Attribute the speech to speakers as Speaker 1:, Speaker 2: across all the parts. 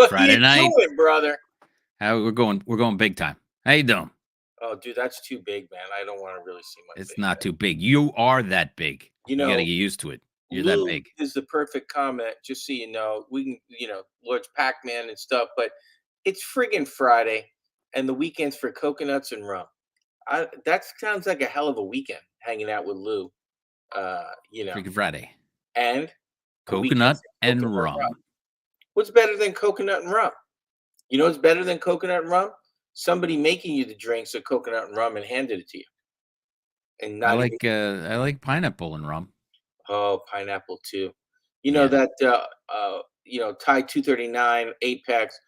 Speaker 1: What are
Speaker 2: Friday
Speaker 1: you
Speaker 2: night.
Speaker 1: doing, brother?
Speaker 2: We're going big time. How you doing?
Speaker 1: Oh, dude, that's too big, man. I don't want to really see my
Speaker 2: It's
Speaker 1: face.
Speaker 2: not too big. You are that big.
Speaker 1: You
Speaker 2: You got to
Speaker 1: know,
Speaker 2: get used to it. You're that
Speaker 1: Lou
Speaker 2: big.
Speaker 1: is the perfect comment, just so you know. We can, Lord's Pac-Man and stuff, but it's friggin' Friday, and the weekend's for coconuts and rum. That sounds like a hell of a weekend hanging out with Lou. Uh, you know,
Speaker 2: Freaking Friday.
Speaker 1: and the weekend's
Speaker 2: Coconut
Speaker 1: for coconut
Speaker 2: and
Speaker 1: and rum.
Speaker 2: rum.
Speaker 1: What's better than coconut and rum? You know what's better than coconut and rum? Somebody making you the drinks of coconut and rum and handed it to you, and not even
Speaker 2: I like pineapple and rum.
Speaker 1: oh, pineapple too. You know
Speaker 2: Yeah.
Speaker 1: that Thai 239 8 packs.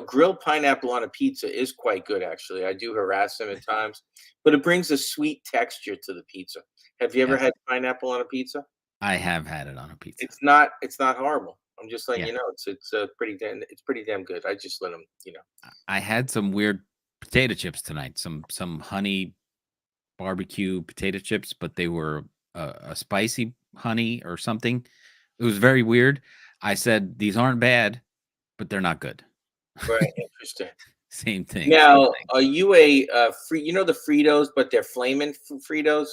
Speaker 1: Grilled pineapple on a pizza is quite good actually. I do harass them at times, but it brings a sweet texture to the pizza. Have you ever
Speaker 2: Yeah.
Speaker 1: had pineapple on a pizza?
Speaker 2: I have had it on a pizza.
Speaker 1: It's not horrible. I'm just letting
Speaker 2: Yeah.
Speaker 1: you know it's pretty damn good. I just let them,
Speaker 2: I had some weird potato chips tonight. Some honey barbecue potato chips, but they were a spicy honey or something. It was very weird. I said these aren't bad, but they're not good.
Speaker 1: Right, interesting.
Speaker 2: Same thing.
Speaker 1: Now, are you a free? You know the Fritos, but they're flaming Fritos.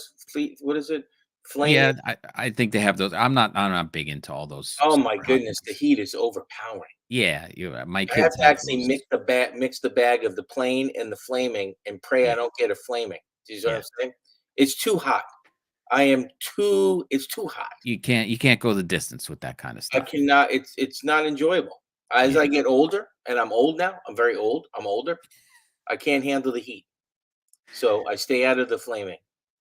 Speaker 1: What is it? Flaming.
Speaker 2: Yeah, I think they have those. I'm not big into all those
Speaker 1: Oh my
Speaker 2: super hot
Speaker 1: goodness, the
Speaker 2: things.
Speaker 1: heat is overpowering.
Speaker 2: Yeah, my
Speaker 1: I have
Speaker 2: kids
Speaker 1: to
Speaker 2: have
Speaker 1: actually
Speaker 2: those.
Speaker 1: mix the bag of the plain and the flaming, and pray I
Speaker 2: Yeah,
Speaker 1: don't get a flaming. Do you see what
Speaker 2: yeah.
Speaker 1: I'm saying? It's too hot. I am too. It's too hot.
Speaker 2: You can't go the distance with that kind of
Speaker 1: I
Speaker 2: stuff.
Speaker 1: cannot. It's not enjoyable. As
Speaker 2: Yeah.
Speaker 1: I get older, and I'm old now. I'm very old. I'm older. I can't handle the heat, so I stay out of the flaming.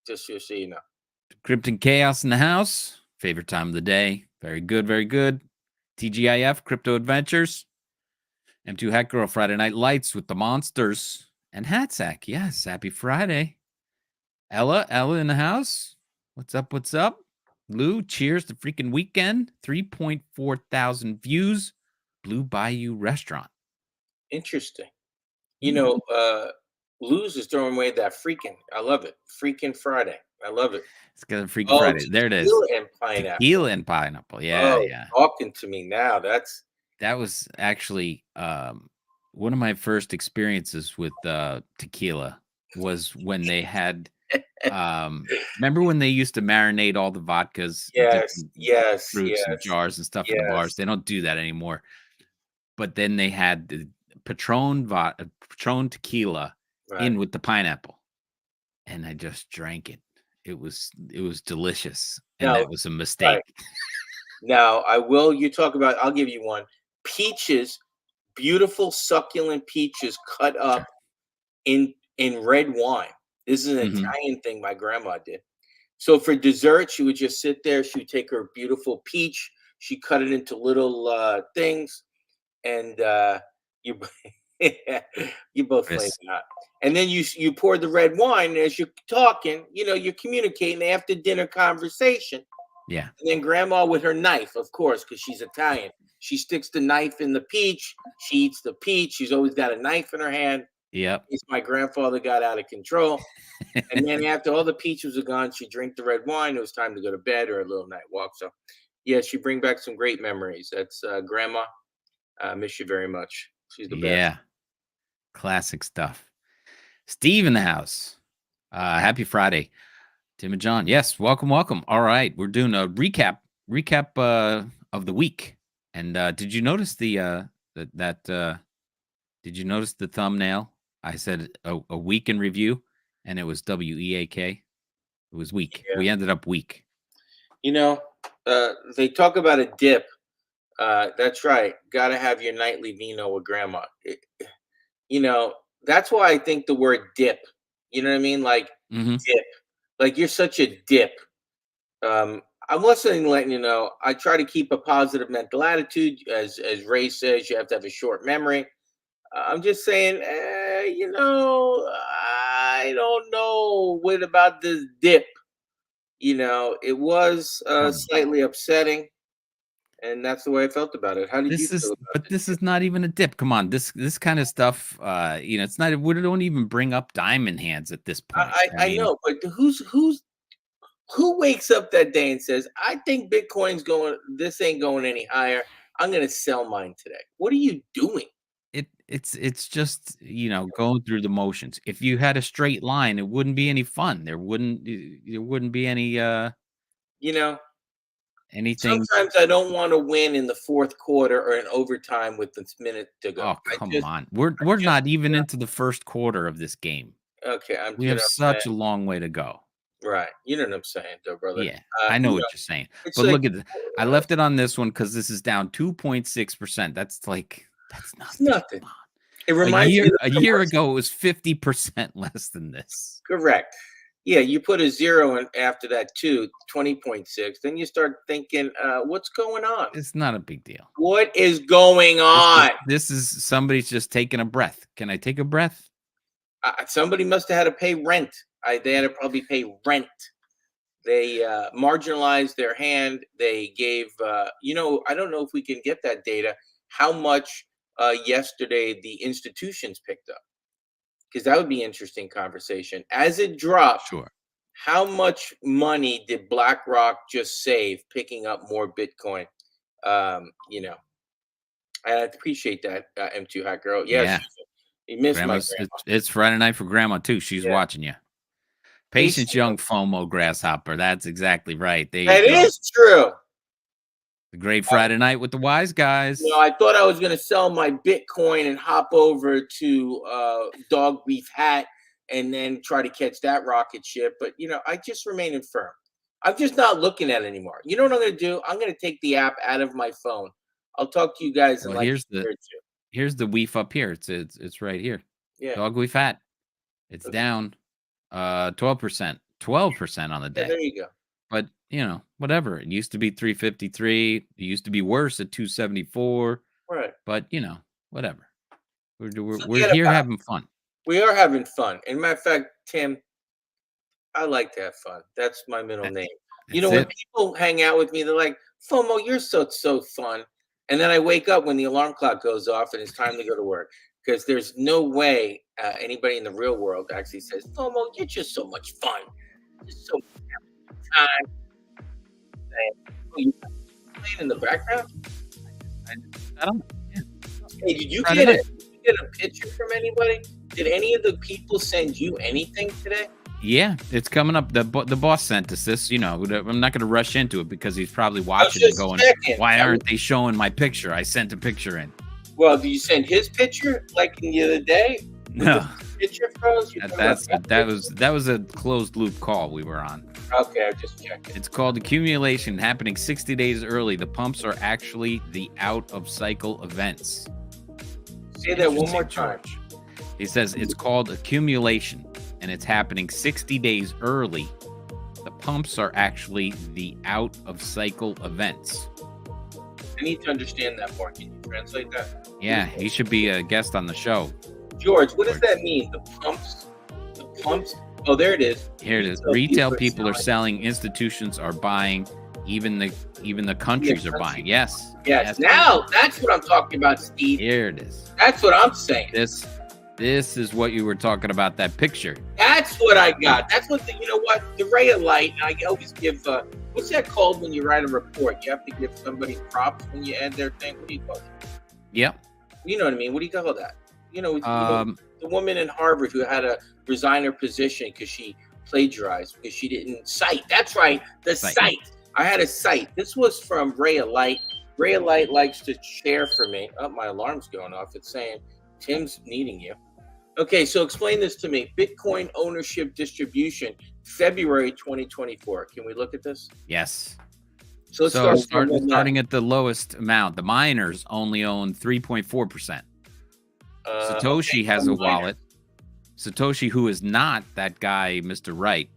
Speaker 1: Just so you know.
Speaker 2: Crypton Chaos in the house. Favorite time of the day. Very good, very good. TGIF, Crypto Adventures. M2 Hat Girl, Friday Night Lights with the Monsters. And Hatsack, yes, happy Friday. Ella in the house. What's up, what's up? Lou, cheers to freaking weekend. 3.4 thousand views. Blue Bayou Restaurant.
Speaker 1: Interesting. You
Speaker 2: Hmm.
Speaker 1: know, Luz is throwing away that freaking. I love it. Freaking Friday. I love it.
Speaker 2: It's got a Freaky
Speaker 1: Oh,
Speaker 2: Friday. There it is.
Speaker 1: tequila and pineapple.
Speaker 2: Tequila and pineapple. Yeah,
Speaker 1: Oh,
Speaker 2: yeah.
Speaker 1: talking to me now. That's
Speaker 2: That was actually one of my first experiences with tequila was when they had remember when they used to marinate all the vodkas in
Speaker 1: yes,
Speaker 2: different
Speaker 1: yes,
Speaker 2: fruits and
Speaker 1: yes,
Speaker 2: jars and stuff at the bars?
Speaker 1: yes.
Speaker 2: They don't do that anymore. But then they had the Patron tequila
Speaker 1: Right.
Speaker 2: in with the pineapple, and I just drank it. It was delicious, and
Speaker 1: Now,
Speaker 2: that was a
Speaker 1: right.
Speaker 2: mistake.
Speaker 1: Now, I will. You talk about. I'll give you one. Peaches, beautiful succulent peaches cut up
Speaker 2: Sure.
Speaker 1: in red wine. This is an
Speaker 2: Hmm.
Speaker 1: Italian thing my grandma did. So for dessert, she would just sit there. She would take her beautiful peach. She cut it into little things, and you you both flame
Speaker 2: Chris.
Speaker 1: out. And then you pour the red wine as you're talking. You're communicating after dinner conversation.
Speaker 2: Yeah.
Speaker 1: And then grandma with her knife, of course, because she's Italian. She sticks the knife in the peach. She eats the peach. She's always got a knife in her hand.
Speaker 2: Yep.
Speaker 1: In case my grandfather got out of control. And then after all the peaches are gone, she drink the red wine. It was time to go to bed or a little night walk. So, yeah, she bring back some great memories. That's grandma. I miss you very much. She's the best.
Speaker 2: Yeah. Classic stuff. Steve in the house. Happy Friday. Tim and John. Yes, welcome, welcome. All right, we're doing a recap of the week. And did you notice did you notice the thumbnail? I said a week in review, and it was WEAK. It was week.
Speaker 1: Yeah.
Speaker 2: We ended up week.
Speaker 1: You know, they talk about a dip. That's right. Got to have your nightly vino with grandma. That's why I think the word dip. You know what I mean? Like
Speaker 2: Hmm.
Speaker 1: dip. Like you're such a dip. I'm listening, letting you know. I try to keep a positive mental attitude. As Ray says, you have to have a short memory. I'm just saying, I don't know what about this dip. It was slightly upsetting, and that's the way I felt about it. How did you feel about
Speaker 2: But this is not even a dip. Come on, this kind of stuff. It's not. We don't even bring up diamond hands at this point.
Speaker 1: I know, but who wakes up that day and says, "I think Bitcoin's going. This ain't going any higher. I'm going to sell mine today. What are you doing?
Speaker 2: It's just, going through the motions. If you had a straight line, it wouldn't be any fun. There wouldn't be any
Speaker 1: You know,
Speaker 2: anything.
Speaker 1: sometimes I don't want to win in the fourth quarter or in overtime with this minute to go.
Speaker 2: Oh, come on. We're
Speaker 1: Just,
Speaker 2: not even into the first quarter of this game.
Speaker 1: okay,
Speaker 2: We have such a long way to go.
Speaker 1: right. You know what I'm saying, though, brother.
Speaker 2: Yeah, I know
Speaker 1: You
Speaker 2: what
Speaker 1: know,
Speaker 2: you're saying.
Speaker 1: it's
Speaker 2: But
Speaker 1: like
Speaker 2: look at I left it on this one because this is down 2.6%. That's
Speaker 1: it's
Speaker 2: nothing.
Speaker 1: nothing.
Speaker 2: Come on.
Speaker 1: It
Speaker 2: A
Speaker 1: reminds me
Speaker 2: year
Speaker 1: of the
Speaker 2: a year
Speaker 1: commercial.
Speaker 2: ago, it was 50% less than this.
Speaker 1: Correct. Yeah, you put a zero in after that too, 20.6. Then you start thinking, what's going on?
Speaker 2: It's not a big deal.
Speaker 1: What is going
Speaker 2: This is
Speaker 1: on?
Speaker 2: this is somebody's just taking a breath. Can I take a breath?
Speaker 1: Somebody must have had to pay rent. They had to probably pay rent. They marginalized their hand. They gave, I don't know if we can get that data, how much yesterday the institutions picked up, because that would be interesting conversation. As it dropped,
Speaker 2: Sure.
Speaker 1: how much money did BlackRock just save picking up more Bitcoin? I appreciate that, M2 Hot Girl. Yes,
Speaker 2: Yeah.
Speaker 1: you missed my
Speaker 2: Grandma's it's Friday night for grandma too. She's
Speaker 1: grandma. Yeah.
Speaker 2: watching you. Patience,
Speaker 1: Patient.
Speaker 2: young FOMO grasshopper. That's exactly right. There you
Speaker 1: That
Speaker 2: go.
Speaker 1: is true.
Speaker 2: The great Friday night with the wise guys.
Speaker 1: I thought I was going to sell my Bitcoin and hop over to Dog Beef Hat and then try to catch that rocket ship. But, I just remain firm. I'm just not looking at it anymore. You know what I'm going to do? I'm going to take the app out of my phone. I'll talk to you guys in
Speaker 2: Well,
Speaker 1: like
Speaker 2: here's
Speaker 1: a year or two.
Speaker 2: the weef up here. It's right here.
Speaker 1: Yeah.
Speaker 2: Dog weef hat. It's
Speaker 1: Okay.
Speaker 2: down 12%. 12% on the
Speaker 1: Yeah,
Speaker 2: day.
Speaker 1: there you go.
Speaker 2: But, whatever. It used to be 353. It used to be worse at 274.
Speaker 1: Right.
Speaker 2: But, whatever. We're
Speaker 1: Forget
Speaker 2: here
Speaker 1: about it.
Speaker 2: having fun.
Speaker 1: We are having fun. And matter of fact, Tim, I like to have fun. That's my middle name.
Speaker 2: That's
Speaker 1: When
Speaker 2: it.
Speaker 1: people hang out with me, they're like, FOMO, you're so fun. And then I wake up when the alarm clock goes off and it's time to go to work. Because there's no way anybody in the real world actually says, FOMO, you're just so much fun. Just so much time. Oh, you playing in the background?
Speaker 2: I don't
Speaker 1: Hey, did you
Speaker 2: Friday
Speaker 1: get a picture from anybody? Did any of the people send you anything today?
Speaker 2: Yeah, it's coming up. The boss sent us this. I'm not going to rush into it because he's probably
Speaker 1: I was
Speaker 2: watching and
Speaker 1: just
Speaker 2: going,
Speaker 1: checking.
Speaker 2: "Why aren't they showing my picture? I sent a picture in."
Speaker 1: Well, do you send his picture like in the other day?
Speaker 2: No,
Speaker 1: Picture froze.
Speaker 2: that was a closed loop call we were on.
Speaker 1: Okay, I'm just checking.
Speaker 2: It's called accumulation, happening 60 days early. The pumps are actually the out of cycle events.
Speaker 1: Say that one more
Speaker 2: Interesting,
Speaker 1: time.
Speaker 2: George. He says it's called accumulation, and it's happening 60 days early. The pumps are actually the out of cycle events.
Speaker 1: I need to understand that more. Can you translate that?
Speaker 2: Yeah, he should be a guest on the show.
Speaker 1: George, what does that mean? The pumps? The pumps? Oh, there it is.
Speaker 2: Here it is. Retail people are selling, institutions are buying, even the countries are buying. Yes.
Speaker 1: Yes. Now that's what I'm talking about, Steve.
Speaker 2: Here it is.
Speaker 1: That's what I'm saying.
Speaker 2: This is what you were talking about, that picture.
Speaker 1: That's what I got. That's what the ray of light. I always give. What's that called when you write a report? You have to give somebody props when you add their thing. What do you call it?
Speaker 2: Yep.
Speaker 1: You know what I mean? What do you call that? The woman in Harvard who had to resign her position because she plagiarized because she didn't cite. That's right, the cite. I had a cite. This was from Ray of Light. Ray of Light likes to share for me. Oh, my alarm's going off. It's saying Tim's needing you. Okay, so explain this to me. Bitcoin ownership distribution, February 2024. Can we look at this?
Speaker 2: Yes.
Speaker 1: So let's
Speaker 2: starting at the lowest amount. The miners only own 3.4%. Satoshi has a wallet. Satoshi, who is not that guy, Mr. Wright,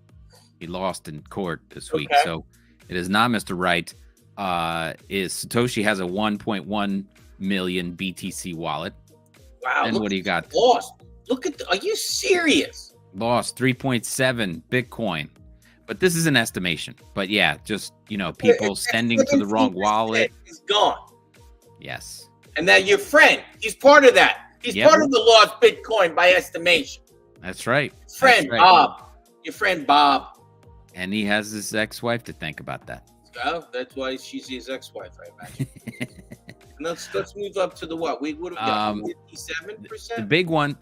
Speaker 2: he lost in court this week.
Speaker 1: Okay.
Speaker 2: So it is not Mr. Wright. Satoshi has a 1.1 million BTC wallet.
Speaker 1: Wow.
Speaker 2: And what do you got?
Speaker 1: Lost. Look at are you serious?
Speaker 2: Lost 3.7 Bitcoin. But this is an estimation. But yeah, just, people sending to the wrong wallet.
Speaker 1: He's gone.
Speaker 2: Yes.
Speaker 1: And now your friend, he's part of that. He's part of the lost Bitcoin by estimation.
Speaker 2: That's right.
Speaker 1: Bob. Your friend Bob.
Speaker 2: And he has his ex-wife to think about that.
Speaker 1: Oh, that's why she's his ex-wife, I imagine. And let's move up to the what? What do we got? 57%?
Speaker 2: The big one,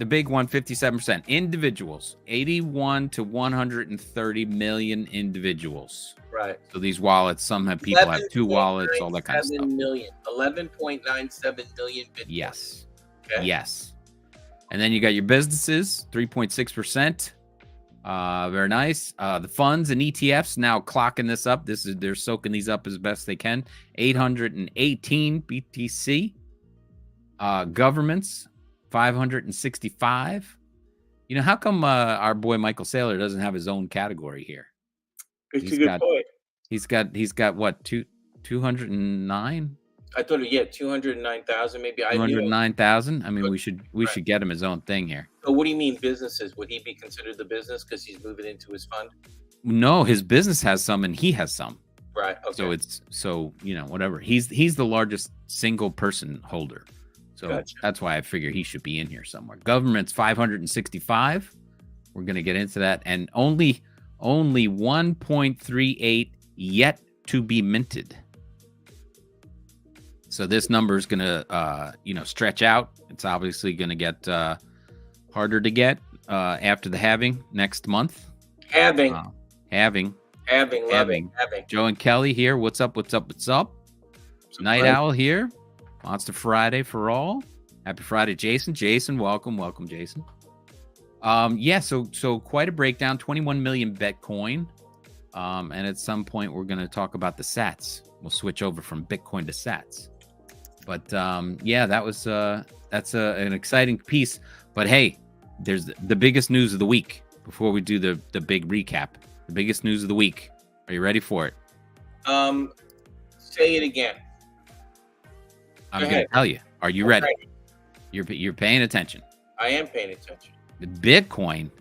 Speaker 2: 57%. Individuals, 81 to 130 million individuals.
Speaker 1: Right.
Speaker 2: So these wallets, some have people have 2 wallets, all that kind of stuff.
Speaker 1: 11.97 million Bitcoin.
Speaker 2: Yes.
Speaker 1: Okay.
Speaker 2: Yes. And then you got your businesses, 3.6%. Very nice. The funds and ETFs now clocking this up. They're soaking these up as best they can. 818 BTC. Governments, 565. You know, how come our boy Michael Saylor doesn't have his own category here?
Speaker 1: It's a good point.
Speaker 2: He's got what, 209?
Speaker 1: I thought, 209,000 maybe.
Speaker 2: 209,000. I mean,
Speaker 1: But-
Speaker 2: we should get him his own thing here.
Speaker 1: So what do you mean businesses? Would he be considered the business because he's moving into his fund?
Speaker 2: No, his business has some and he has some.
Speaker 1: Right. Okay.
Speaker 2: So whatever. He's the largest single person holder. So
Speaker 1: Gotcha.
Speaker 2: That's why I figure he should be in here somewhere. Government's 565. We're gonna get into that, and only 1.38 yet to be minted. So this number is gonna stretch out. It's obviously gonna get harder to get after the halving next month.
Speaker 1: Having.
Speaker 2: Joe and Kelly here. What's up? Night Owl here. Monster Friday for all. Happy Friday, Jason. Welcome, Jason. So quite a breakdown. 21 million Bitcoin. And at some point we're going to talk about the sats. We'll switch over from Bitcoin to sats. But that's an exciting piece. But hey, there's the biggest news of the week before we do the big recap. The biggest news of the week. Are you ready for it?
Speaker 1: Say it again.
Speaker 2: I'm going to tell you. Are you ready? You're paying attention.
Speaker 1: I am paying attention.
Speaker 2: The Bitcoin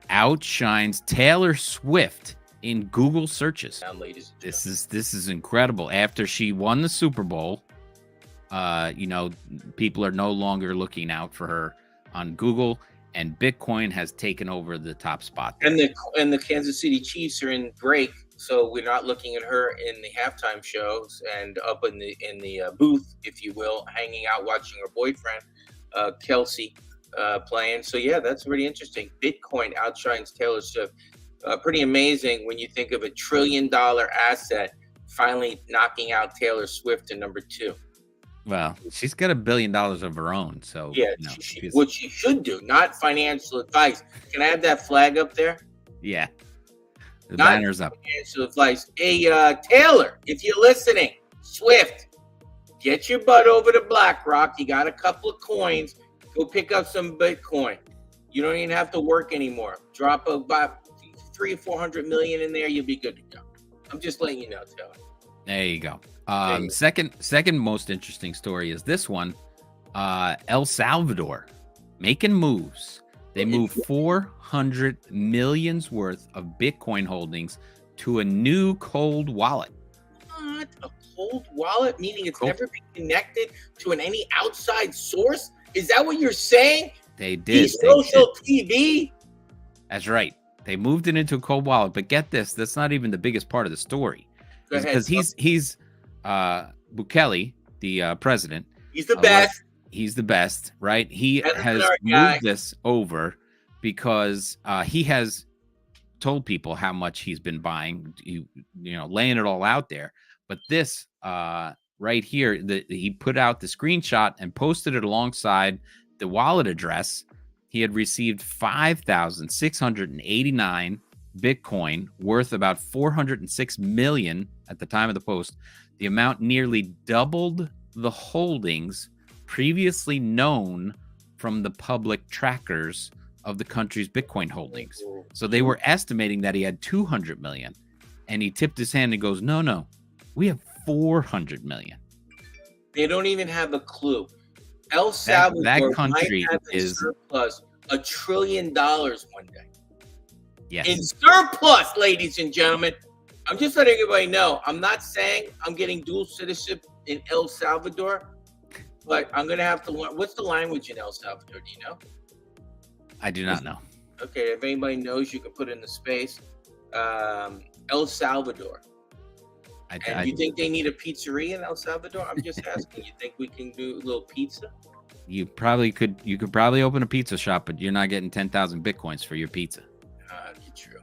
Speaker 2: outshines Taylor Swift in Google searches.
Speaker 1: Now, ladies and
Speaker 2: This is incredible. After she won the Super Bowl, people are no longer looking out for her on Google, and Bitcoin has taken over the top spot there.
Speaker 1: And the Kansas City Chiefs are in break, so we're not looking at her in the halftime shows and up in the booth, if you will, hanging out watching her boyfriend, Kelsey, playing. So yeah, that's pretty interesting. Bitcoin outshines Taylor Swift. Pretty amazing when you think of $1 trillion asset finally knocking out Taylor Swift to number 2.
Speaker 2: Well, she's got $1 billion of her own, so
Speaker 1: yeah, what she should do, not financial advice. Can I have that flag up there?
Speaker 2: Yeah, the banner's up.
Speaker 1: Financial advice. Hey, Taylor, if you're listening, Swift, get your butt over to BlackRock. You got a couple of coins. Go pick up some Bitcoin. You don't even have to work anymore. Drop about 300 or 400 million in there. You'll be good to go. I'm just letting you know, Taylor.
Speaker 2: There you go. Second most interesting story is this one. El Salvador making moves. They moved 400 millions worth of Bitcoin holdings to a new cold wallet.
Speaker 1: What? A cold wallet? Meaning it's never been connected to any outside source? Is that what you're saying?
Speaker 2: They did.
Speaker 1: Social TV?
Speaker 2: That's right. They moved it into a cold wallet. But get this, that's not even the biggest part of the story. Because he's Bukele, the president.
Speaker 1: He's the best.
Speaker 2: He's the best, right? He has moved this over because he has told people how much he's been buying, laying it all out there. But this right here, he put out the screenshot and posted it alongside the wallet address. He had received 5,689 Bitcoin worth about 406 million at the time of the post. The amount nearly doubled the holdings previously known from the public trackers of the country's Bitcoin holdings. So they were estimating that he had 200 million, and he tipped his hand and goes, no, we have 400 million.
Speaker 1: They don't even have a clue. El Salvador
Speaker 2: that country
Speaker 1: might have
Speaker 2: is
Speaker 1: surplus $1 trillion one day.
Speaker 2: Yes.
Speaker 1: In surplus, ladies and gentlemen. I'm just letting everybody know. I'm not saying I'm getting dual citizenship in El Salvador, but I'm going to have to learn. What's the language in El Salvador? Do you know?
Speaker 2: I do not know.
Speaker 1: Okay, if anybody knows, you can put in the space. El Salvador. And you think they need a pizzeria in El Salvador? I'm just asking. You think we can do a little pizza?
Speaker 2: You could probably open a pizza shop, but you're not getting 10,000 Bitcoins for your pizza.
Speaker 1: True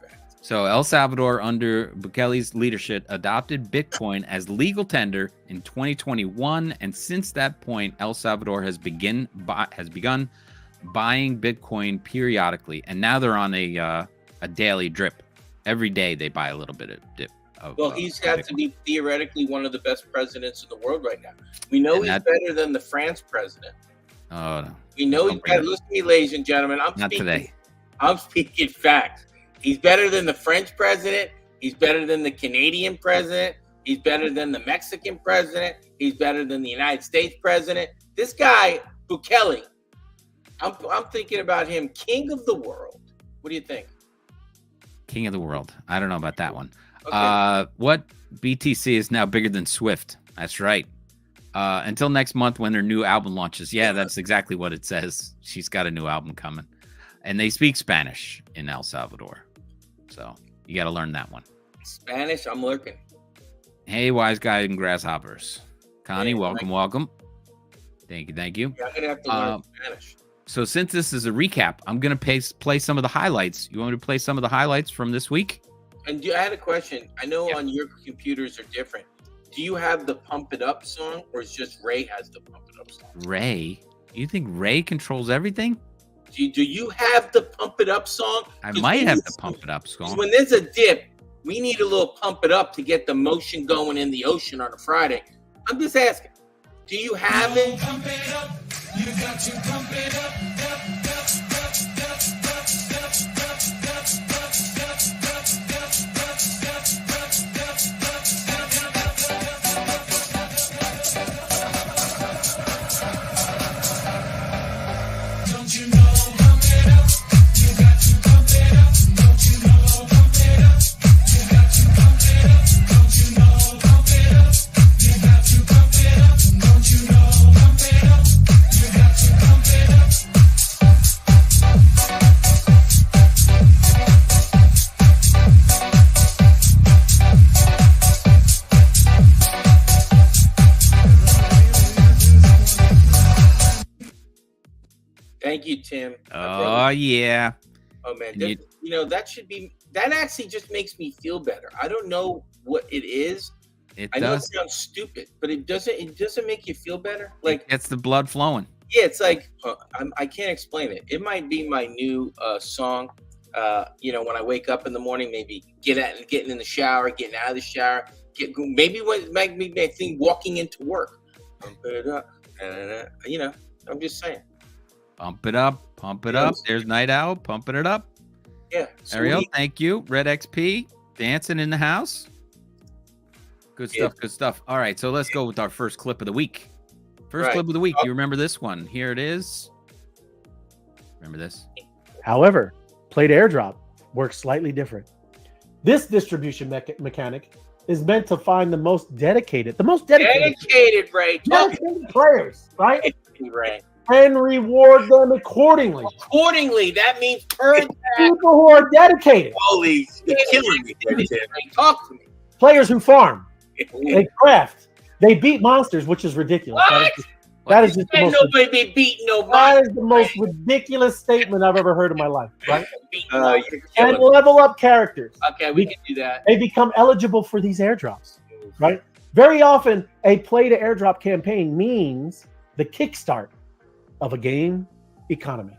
Speaker 1: fact.
Speaker 2: So El Salvador, under Bukele's leadership, adopted Bitcoin as legal tender in 2021, and since that point, El Salvador has begun buying Bitcoin periodically, and now they're on a daily drip. Every day they buy a little bit of dip.
Speaker 1: Well, he's got to be theoretically one of the best presidents in the world right now. We know he's better than the France president.
Speaker 2: Oh, no.
Speaker 1: We know he's better. Listen to me, ladies and gentlemen. I'm speaking facts. He's better than the French president. He's better than the Canadian president. He's better than the Mexican president. He's better than the United States president. This guy, Bukele, I'm thinking about him, king of the world. What do you think?
Speaker 2: King of the world. I don't know about that one.
Speaker 1: Okay.
Speaker 2: What BTC is now bigger than Swift. That's right. Until next month when her new album launches. Yeah, that's exactly what it says. She's got a new album coming. And they speak Spanish in El Salvador. So you got to learn that one.
Speaker 1: Spanish, I'm lurking.
Speaker 2: Hey, wise guy and grasshoppers. Connie, welcome. Thank you.
Speaker 1: Yeah, I'm going to have to learn Spanish.
Speaker 2: So since this is a recap, I'm going to play some of the highlights. You want me to play some of the highlights from this week?
Speaker 1: And I had a question. I know on your computers are different. Do you have the Pump It Up song, or is just Ray has the Pump It Up song?
Speaker 2: Ray? You think Ray controls everything?
Speaker 1: Do you have the Pump It Up song?
Speaker 2: I might have the Pump It Up song.
Speaker 1: When there's a dip, we need a little Pump It Up to get the motion going in the ocean on a Friday. I'm just asking. Do you have it? Pump it up. You got to pump it up. Thank you, Tim.
Speaker 2: Oh, yeah.
Speaker 1: Oh, man. That actually just makes me feel better. I don't know what it is. I know it sounds stupid, but it doesn't make you feel better. Like,
Speaker 2: it gets the blood flowing.
Speaker 1: Yeah, it's like, I can't explain it. It might be my new song. When I wake up in the morning, maybe getting in the shower, getting out of the shower, maybe what it might be my thing walking into work. Pump it up. I'm just saying.
Speaker 2: Pump it up. There's Night Owl pumping it up.
Speaker 1: Yeah.
Speaker 2: Ariel, thank you. Red XP dancing in the house. Good stuff. All right, so let's go with our first clip of the week. Clip of the week. You remember this one? Here it is. Remember this?
Speaker 3: However, play to airdrop works slightly different. This distribution mechanic is meant to find the most dedicated
Speaker 1: Ray.
Speaker 3: Players, right?
Speaker 1: Ray.
Speaker 3: And reward them accordingly.
Speaker 1: That means people
Speaker 3: who are dedicated.
Speaker 1: Holy, you're killing me. Talk to me.
Speaker 3: Players who farm, they craft, they beat monsters, which is ridiculous.
Speaker 1: What?
Speaker 3: That is just
Speaker 1: nobody be beating no monsters.
Speaker 3: That is the most ridiculous statement I've ever heard in my life. Right? And
Speaker 1: me.
Speaker 3: level up characters.
Speaker 1: Okay, we can do that.
Speaker 3: They become eligible for these airdrops. Right? Very often, a play to airdrop campaign means the kickstart of a game economy.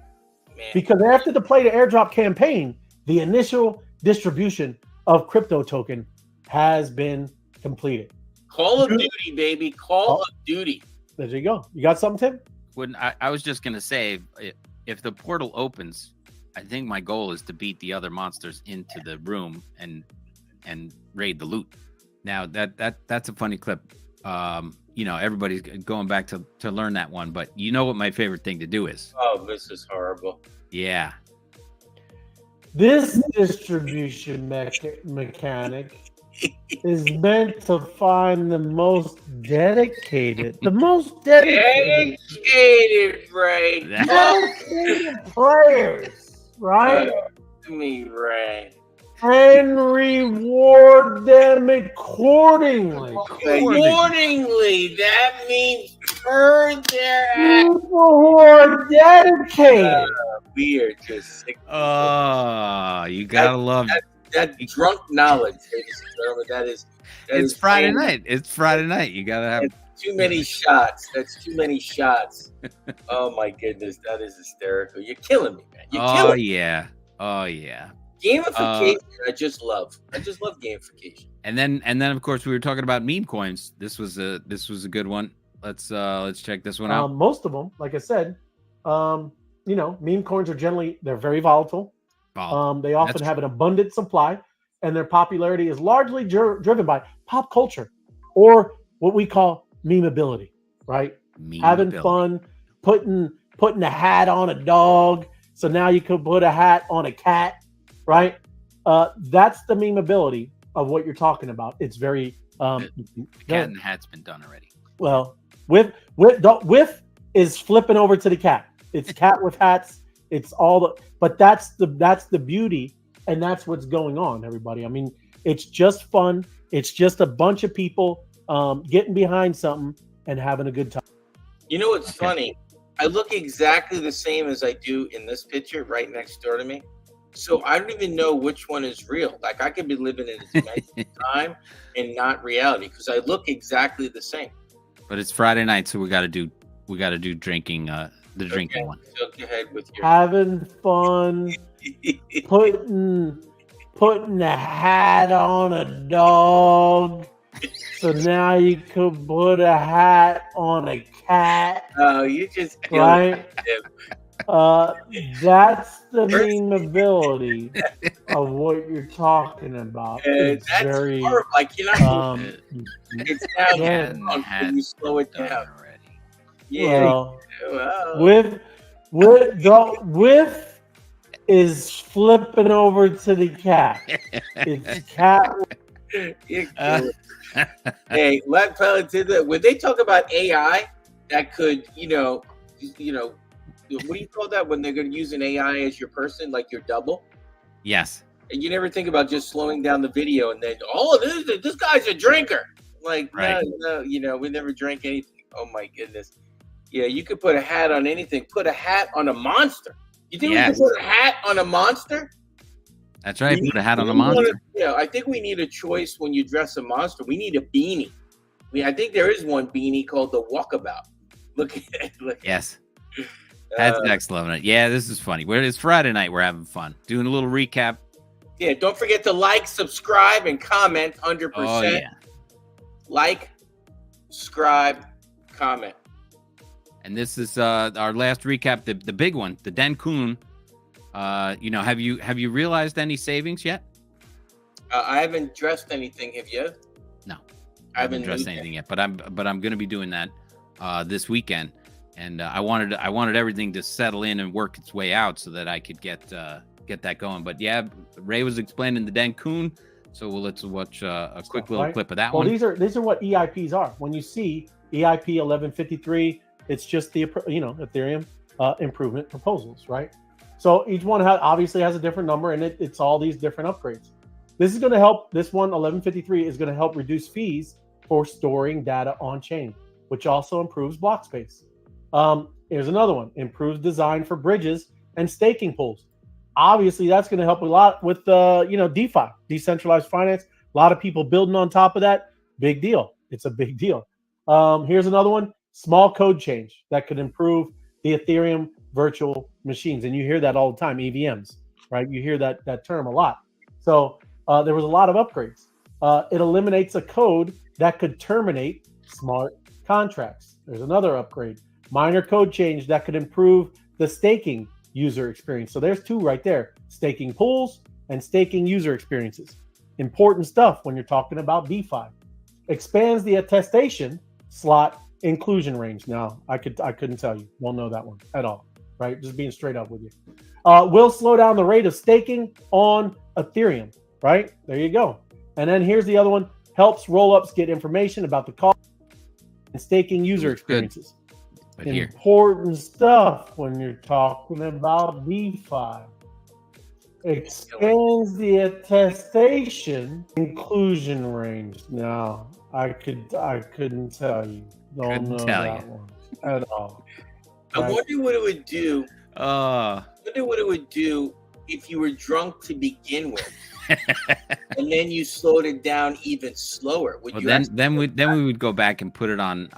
Speaker 3: Man. Because after the play to airdrop campaign, the initial distribution of crypto token has been completed.
Speaker 1: Call of Duty, baby. Call of Duty.
Speaker 3: There you go. You got something, Tim?
Speaker 2: I was just gonna say, if the portal opens, I think my goal is to beat the other monsters into the room and raid the loot. Now that's a funny clip. Everybody's going back to learn that one, but you know what my favorite thing to do is?
Speaker 1: Oh, this is horrible.
Speaker 2: Yeah.
Speaker 3: This distribution mechanic is meant to find the most dedicated,
Speaker 1: Dedicated, Ray.
Speaker 3: Dedicated players, right?
Speaker 1: Me, Ray.
Speaker 3: and reward them accordingly.
Speaker 1: Accordingly, that means per their
Speaker 3: People who are dedicated.
Speaker 1: we are just sick.
Speaker 2: You gotta love
Speaker 1: that drunk knowledge, ladies and gentlemen. That is
Speaker 2: it's Friday night. It's Friday night. You gotta have
Speaker 1: too many shots. That's too many shots. Oh my goodness, that is hysterical. You're killing me, man. You're killing me.
Speaker 2: Oh yeah.
Speaker 1: Gamification, I just love gamification.
Speaker 2: And then of course we were talking about meme coins. This was a good one. Let's check this one out.
Speaker 3: Most of them, like I said, meme coins are they're very volatile. They often have an abundant supply, and their popularity is largely driven by pop culture or what we call memeability, right? Having fun, putting a hat on a dog, so now you could put a hat on a cat, right? That's the memeability of what you're talking about. It's very
Speaker 2: the cat and the hat's been done already.
Speaker 3: Well, with is flipping over to the cat. It's cat with hats. It's but that's the beauty, and that's what's going on, everybody. I mean, it's just fun. It's just a bunch of people getting behind something and having a good time.
Speaker 1: You know what's funny? I look exactly the same as I do in this picture right next door to me. So I don't even know which one is real. Like I could be living in a dimension time and not reality because I look exactly the same.
Speaker 2: But it's Friday night, so we got to do drinking. The drinking one.
Speaker 1: So go ahead with your
Speaker 3: having fun, putting a hat on a dog. So now you could put a hat on a cat.
Speaker 1: Oh, you just
Speaker 3: right? That's the memeability of what you're talking about. It's
Speaker 1: that's
Speaker 3: very
Speaker 1: horrible. I cannot. It's now when you slow it down
Speaker 2: already.
Speaker 1: Yeah.
Speaker 3: With is flipping over to the cat. It's cat.
Speaker 1: Hey, let fellas did that. When they talk about AI, that could, what do you call that when they're going to use an AI as your person, like your double?
Speaker 2: Yes.
Speaker 1: And you never think about just slowing down the video and then, this guy's a drinker. Like,
Speaker 2: right.
Speaker 1: No, we never drank anything. Oh my goodness. Yeah, you could put a hat on anything. Put a hat on a monster. You think we could put a hat on a monster?
Speaker 2: That's right. Put a hat on a monster.
Speaker 1: I think we need a choice when you dress a monster. We need a beanie. I think there is one beanie called the Walkabout. Look at it.
Speaker 2: Yes. That's next loving it. Yeah, this is funny. It's Friday night. We're having fun. Doing a little recap.
Speaker 1: Yeah, don't forget to like, subscribe, and comment 100%.
Speaker 2: Oh, yeah.
Speaker 1: Like, subscribe, comment.
Speaker 2: And this is our last recap, the big one, the Dencun. Have you realized any savings yet?
Speaker 1: I haven't dressed anything. Have you?
Speaker 2: No, I haven't dressed anything yet. But I'm going to be doing that this weekend, and I wanted everything to settle in and work its way out so that I could get that going. But yeah, Ray was explaining the Dencun, so let's watch a quick little clip of that one.
Speaker 3: Well, these are what EIPs are. When you see EIP 1153. It's just the Ethereum improvement proposals, right? So each one obviously has a different number, and it's all these different upgrades. This is going to help. This one 1153 is going to help reduce fees for storing data on chain, which also improves block space. Here's another one: improves design for bridges and staking pools. Obviously, that's going to help a lot with DeFi, decentralized finance. A lot of people building on top of that. Big deal. It's a big deal. Here's another one. Small code change that could improve the Ethereum virtual machines. And you hear that all the time, EVMs, right? You hear that term a lot. So there was a lot of upgrades. It eliminates a code that could terminate smart contracts. There's another upgrade. Minor code change that could improve the staking user experience. So there's two right there. Staking pools and staking user experiences. Important stuff when you're talking about DeFi. Expands the attestation slot inclusion range. Now, I couldn't tell you. Won't know that one at all, right? Just being straight up with you. Will slow down the rate of staking on Ethereum, right? There you go. And then here's the other one. Helps rollups get information about the cost and staking user experiences. Important stuff when you're talking about DeFi. Extends the attestation inclusion range. No, I couldn't tell you. Don't
Speaker 2: Couldn't
Speaker 3: know
Speaker 2: tell
Speaker 3: that
Speaker 2: you.
Speaker 3: one at all.
Speaker 1: I
Speaker 3: Right?
Speaker 1: wonder what it would do.
Speaker 2: Uh,
Speaker 1: Wonder what it would do if you were drunk to begin with, and then you slowed it down even slower. Would
Speaker 2: well,
Speaker 1: you
Speaker 2: then we would go back and put it on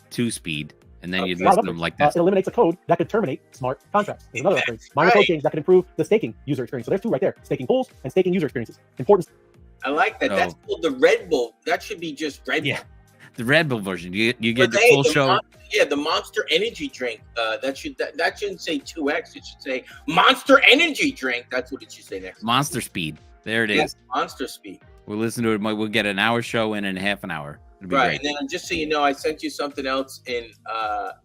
Speaker 2: 2-speed, and then you'd
Speaker 1: Okay.
Speaker 2: listen to them like this.
Speaker 3: It eliminates a code that could terminate smart contracts. There's another upgrade. Minor
Speaker 1: Right.
Speaker 3: code change that could improve the staking user experience. So there's two right there: staking pools and staking user experiences. Important.
Speaker 1: I like that.
Speaker 2: So-
Speaker 1: That's called the Red Bull. That should be just Red Bull.
Speaker 2: Yeah. The Red Bull version. You get
Speaker 1: But
Speaker 2: the
Speaker 1: hey,
Speaker 2: full show.
Speaker 1: The Monster Energy drink. That shouldn't say 2X. It should say Monster Energy drink. That's what it should say next.
Speaker 2: Monster Speed. There it is.
Speaker 1: Yes, Monster Speed.
Speaker 2: We'll listen to it. We'll get an hour show in and half an hour. It'll be
Speaker 1: Right.
Speaker 2: great.
Speaker 1: And then just so you know, I sent you something else in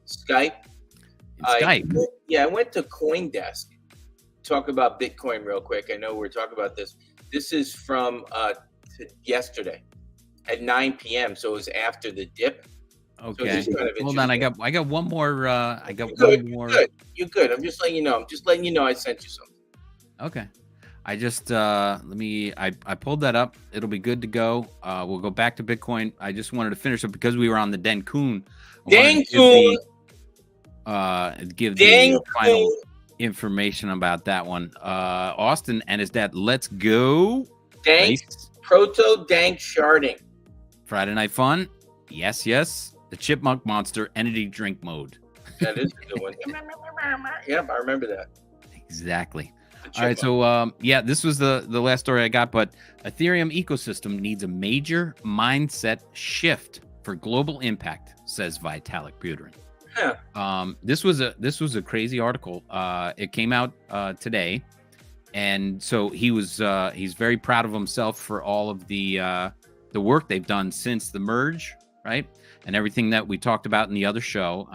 Speaker 1: Skype.
Speaker 2: In Skype.
Speaker 1: I went to CoinDesk. Talk about Bitcoin real quick. I know we're talking about this. This is from yesterday at 9 p.m. So it was after the dip.
Speaker 2: Okay.
Speaker 1: just kind of
Speaker 2: Hold on. I
Speaker 1: interesting.
Speaker 2: got one more. I got
Speaker 1: You're
Speaker 2: one more.
Speaker 1: Good. You're good. I'm just letting you know. I sent you something.
Speaker 2: Okay. I just I pulled that up. It'll be good to go. We'll go back to Bitcoin. I just wanted to finish up because we were on the Dencun. Give the final information about that one. Austin and his dad. Let's go.
Speaker 1: Dank
Speaker 2: Nice.
Speaker 1: Proto Dank sharding.
Speaker 2: Friday night fun. Yes. The Chipmunk Monster Energy Drink Mode.
Speaker 1: That is a good one. Yep, I remember that.
Speaker 2: Exactly. All right, so this was the last story I got, but Ethereum ecosystem needs a major mindset shift for global impact, says Vitalik Buterin.
Speaker 1: Huh.
Speaker 2: This was a crazy article. It came out today, and so he's very proud of himself for all of the work they've done since the merge, right? And everything that we talked about in the other show.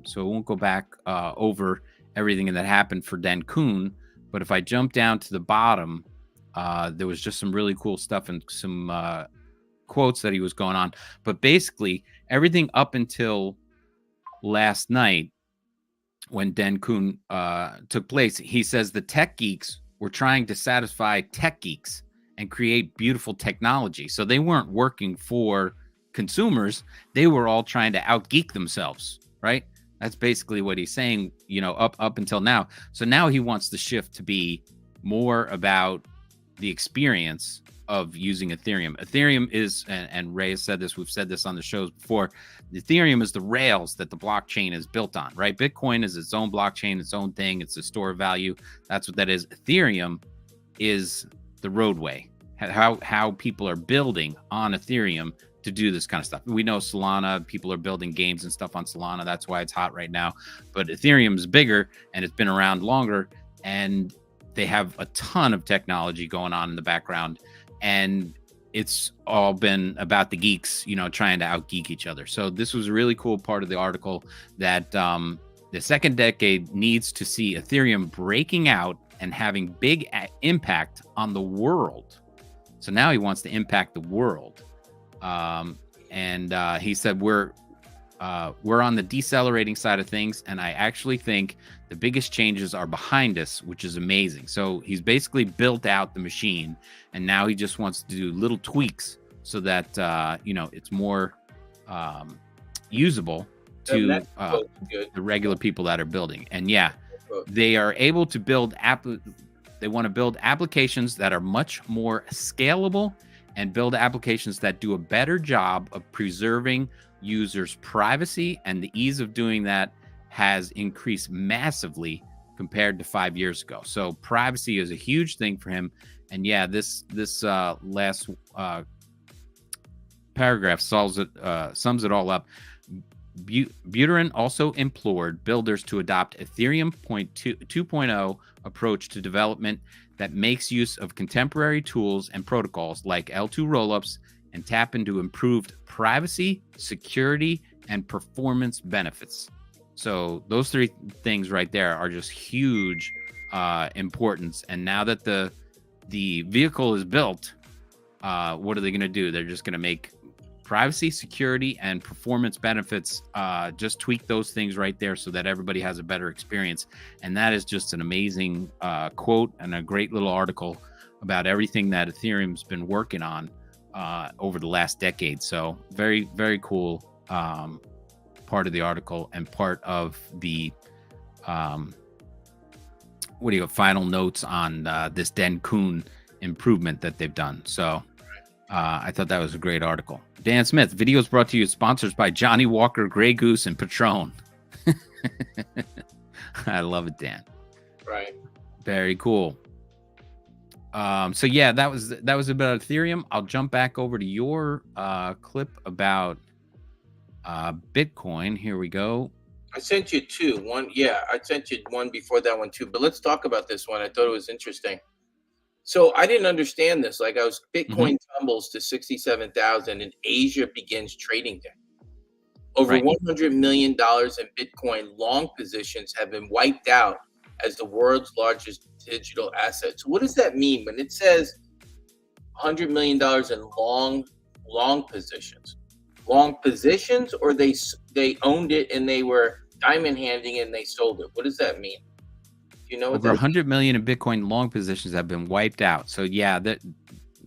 Speaker 2: So I won't go back over everything that happened for Dencun. But if I jump down to the bottom, there was just some really cool stuff and some quotes that he was going on. But basically, everything up until last night when Dencun took place, he says the tech geeks were trying to satisfy tech geeks and create beautiful technology. So they weren't working for consumers. They were all trying to out-geek themselves, right? That's basically what he's saying, up until now. So now he wants the shift to be more about the experience of using Ethereum. Ethereum is, and Ray has said this, we've said this on the shows before, Ethereum is the rails that the blockchain is built on, right? Bitcoin is its own blockchain, its own thing. It's a store of value. That's what that is. Ethereum is the roadway, how people are building on Ethereum to do this kind of stuff. We know Solana, people are building games and stuff on Solana. That's why it's hot right now. But Ethereum is bigger and it's been around longer, and they have a ton of technology going on in the background. And it's all been about the geeks, trying to out-geek each other. So this was a really cool part of the article that the second decade needs to see Ethereum breaking out and having big impact on the world. So now he wants to impact the world. And he said we're on the decelerating side of things, and I actually think the biggest changes are behind us, which is amazing. So he's basically built out the machine, and now he just wants to do little tweaks so that it's more usable to the regular people that are building. And they are able to build they want to build applications that are much more scalable and build applications that do a better job of preserving users' privacy, and the ease of doing that has increased massively compared to 5 years ago. So privacy is a huge thing for him. And this last paragraph sums it all up. Buterin also implored builders to adopt Ethereum 2.0 approach to development that makes use of contemporary tools and protocols like L2 rollups and tap into improved privacy, security, and performance benefits. So those three things right there are just huge importance. And now that the vehicle is built, what are they going to do? They're just going to make privacy, security, and performance benefits. Just tweak those things right there so that everybody has a better experience. And that is just an amazing quote and a great little article about everything that Ethereum's been working on over the last decade. So very, very cool part of the article and part of the final notes on this Dencun improvement that they've done. So I thought that was a great article. Dan Smith, videos brought to you, sponsors by Johnny Walker, Grey Goose, and Patron. I love it, Dan.
Speaker 1: Right.
Speaker 2: Very cool. So yeah, that was about Ethereum. I'll jump back over to your clip about Bitcoin. Here we go.
Speaker 1: I sent you two. One, yeah, I sent you one before that one too. But let's talk about this one. I thought it was interesting. So I didn't understand this. Like Bitcoin tumbles to 67,000 and Asia begins trading down. Over $100 million in Bitcoin long positions have been wiped out as the world's largest digital asset. So what does that mean when it says $100 million in long positions? Long positions, or they owned it and they were diamond handing and they sold it? What does that mean? You know,
Speaker 2: over 100 million in Bitcoin long positions have been wiped out. So yeah, that,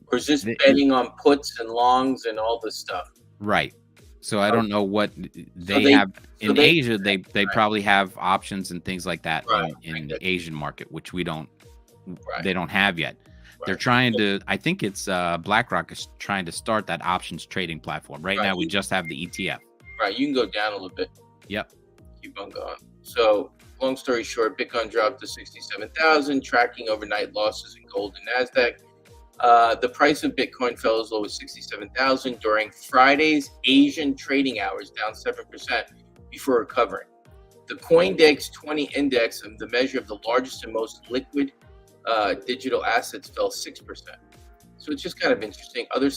Speaker 1: or is this betting on puts and longs and all this stuff?
Speaker 2: Right. So I don't know what they have in Asia. They probably have options and things like that in the Asian market, which we don't. They don't have yet. They're trying to. I think it's BlackRock is trying to start that options trading platform. Right now, we just have the ETF.
Speaker 1: Right. You can go down a little bit.
Speaker 2: Yep.
Speaker 1: Keep on going. So, long story short, Bitcoin dropped to 67,000, tracking overnight losses in gold and Nasdaq. The price of Bitcoin fell as low as 67,000 during Friday's Asian trading hours, down 7% before recovering. The CoinDex 20 index, the measure of the largest and most liquid digital assets, fell 6%. So it's just kind of interesting. Other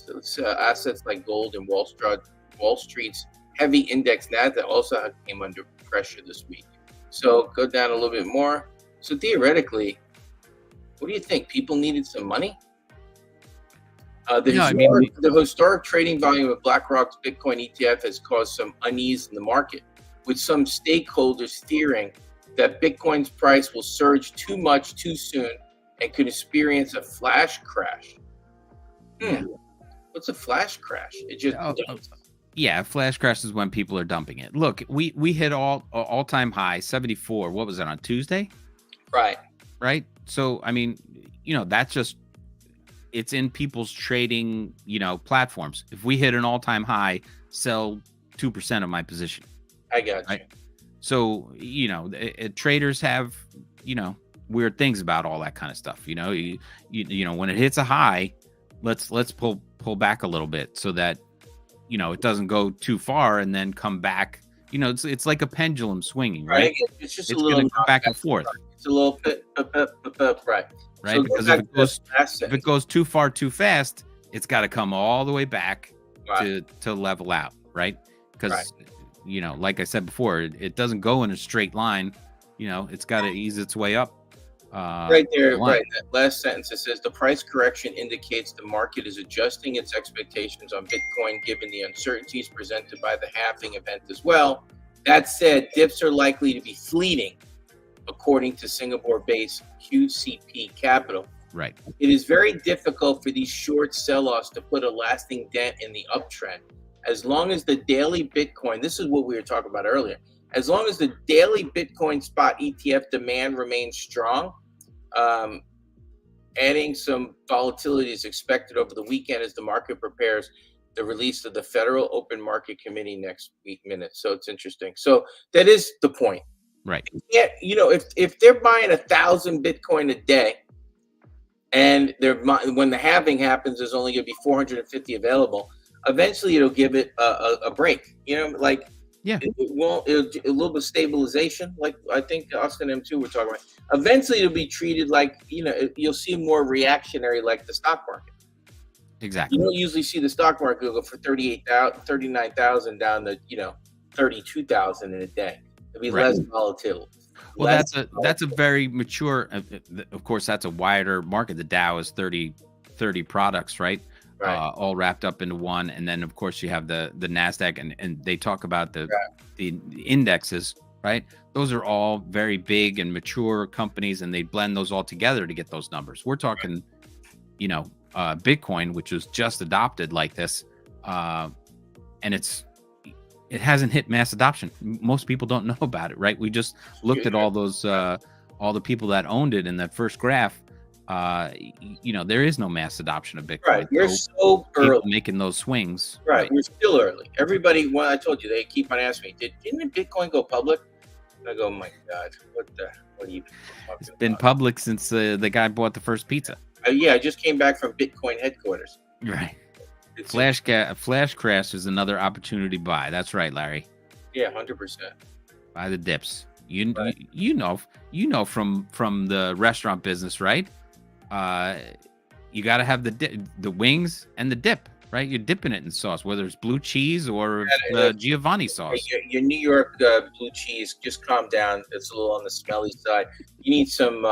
Speaker 1: assets like gold and Wall Street's heavy index Nasdaq also came under pressure this week. So go down a little bit more. So theoretically, what do you think? People needed some money? The historic trading volume of BlackRock's Bitcoin ETF has caused some unease in the market, with some stakeholders fearing that Bitcoin's price will surge too much too soon and could experience a flash crash. What's a flash crash? It just
Speaker 2: yeah, flash crash is when people are dumping it. Look, we hit all-time high 74. What was it, on Tuesday? Right. So I mean, that's just, it's in people's trading, platforms. If we hit an all-time high, sell 2% of my position.
Speaker 1: I got you.
Speaker 2: Right? So, traders have, weird things about all that kind of stuff. You when it hits a high, let's pull back a little bit so that, it doesn't go too far and then come back. It's like a pendulum swinging, right?
Speaker 1: It's just
Speaker 2: it's going to come back and forth.
Speaker 1: It's a little bit, right?
Speaker 2: Right, so because if it goes too far too fast, it's got to come all the way back to level out, right? Because like I said before, it doesn't go in a straight line. It's got to ease its way up.
Speaker 1: Right there, right. That last sentence, it says the price correction indicates the market is adjusting its expectations on Bitcoin given the uncertainties presented by the halving event as well. That said, dips are likely to be fleeting, according to Singapore-based QCP Capital.
Speaker 2: Right.
Speaker 1: It is very difficult for these short sell-offs to put a lasting dent in the uptrend. As long as the daily Bitcoin, this is what we were talking about earlier, as long as the daily Bitcoin spot ETF demand remains strong, adding some volatility is expected over the weekend as the market prepares the release of the Federal Open Market Committee next week minutes. So it's interesting. So that is the point.
Speaker 2: Right.
Speaker 1: Yeah, if they're buying 1,000 Bitcoin a day, and when the halving happens, there's only going to be 450 available. Eventually, it'll give it a break. It won't. A little bit of stabilization, like I think Austin M2 were talking about. Eventually, it'll be treated like you'll see more reactionary, like the stock market.
Speaker 2: Exactly.
Speaker 1: You don't usually see the stock market go from 39,000 down to 32,000 in a day. It'll be less volatile.
Speaker 2: Well, that's a very mature. Of course, that's a wider market. The Dow is 30 products, right?
Speaker 1: Right.
Speaker 2: all wrapped up into one. And then of course you have the NASDAQ, and they talk about the indexes, right? Those are all very big and mature companies, and they blend those all together to get those numbers. We're talking, you know, Bitcoin, which was just adopted like this, and it hasn't hit mass adoption. Most people don't know about it, right? We just looked at all those all the people that owned it in that first graph. You know, there is no mass adoption of Bitcoin.
Speaker 1: Right. We're so early
Speaker 2: making those swings.
Speaker 1: Right. We're still early. Everybody, well, I told you, they keep on asking me, didn't Bitcoin go public? I go, my God, what are you talking
Speaker 2: It's been
Speaker 1: about?
Speaker 2: public since the guy bought the first pizza.
Speaker 1: Yeah, I just came back from Bitcoin headquarters.
Speaker 2: Right. Flash crash is another opportunity buy. That's right, Larry.
Speaker 1: Yeah, 100%.
Speaker 2: Buy the dips. You know from the restaurant business, right? You got to have the wings and the dip, right? You're dipping it in sauce, whether it's blue cheese or Giovanni sauce.
Speaker 1: Your New York blue cheese, just calm down. It's a little on the smelly side. You need some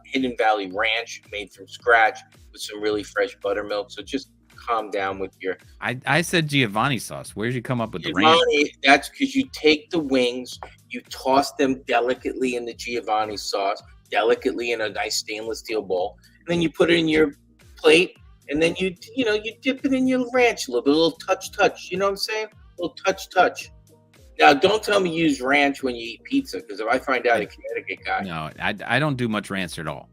Speaker 1: Hidden Valley Ranch made from scratch with some really fresh buttermilk. So just calm down with your.
Speaker 2: I said Giovanni sauce. Where did you come up with
Speaker 1: Giovanni,
Speaker 2: the ranch?
Speaker 1: that's because you take the wings, you toss them delicately in the Giovanni sauce, delicately in a nice stainless steel bowl, and then you put it in your plate, and then you dip it in your ranch a little touch. You know what I'm saying? A little touch. Now, don't tell me you use ranch when you eat pizza, because if I find out a Connecticut guy.
Speaker 2: No, I don't do much ranch at all.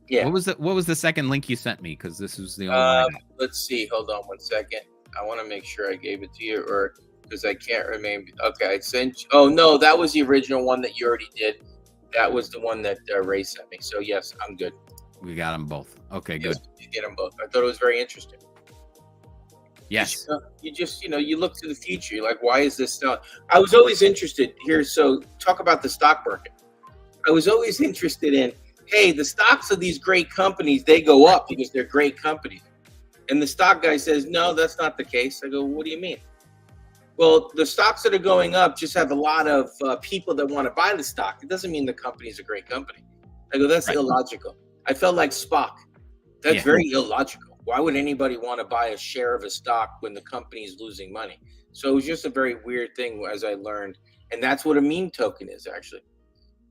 Speaker 1: Yeah.
Speaker 2: What was the second link you sent me? Because this was the only one.
Speaker 1: Let's see. Hold on one second. I want to make sure I gave it to you, or because I can't remember. Okay, I sent. Oh no, that was the original one that you already did. That was the one that Ray sent me. So yes, I'm good.
Speaker 2: We got them both. Okay,
Speaker 1: Yes,
Speaker 2: good.
Speaker 1: you get them both. I thought it was very interesting.
Speaker 2: Yes.
Speaker 1: You just you look to the future. You're like, why is this stuff? I was always interested here. So talk about the stock market. I was always interested in, hey, the stocks of these great companies, they go up because they're great companies. And the stock guy says, no, that's not the case. I go, what do you mean? Well, the stocks that are going up just have a lot of people that want to buy the stock. It doesn't mean the company is a great company. I go, that's illogical. I felt like Spock. That's very illogical. Why would anybody want to buy a share of a stock when the company is losing money? So it was just a very weird thing, as I learned. And that's what a meme token is, actually.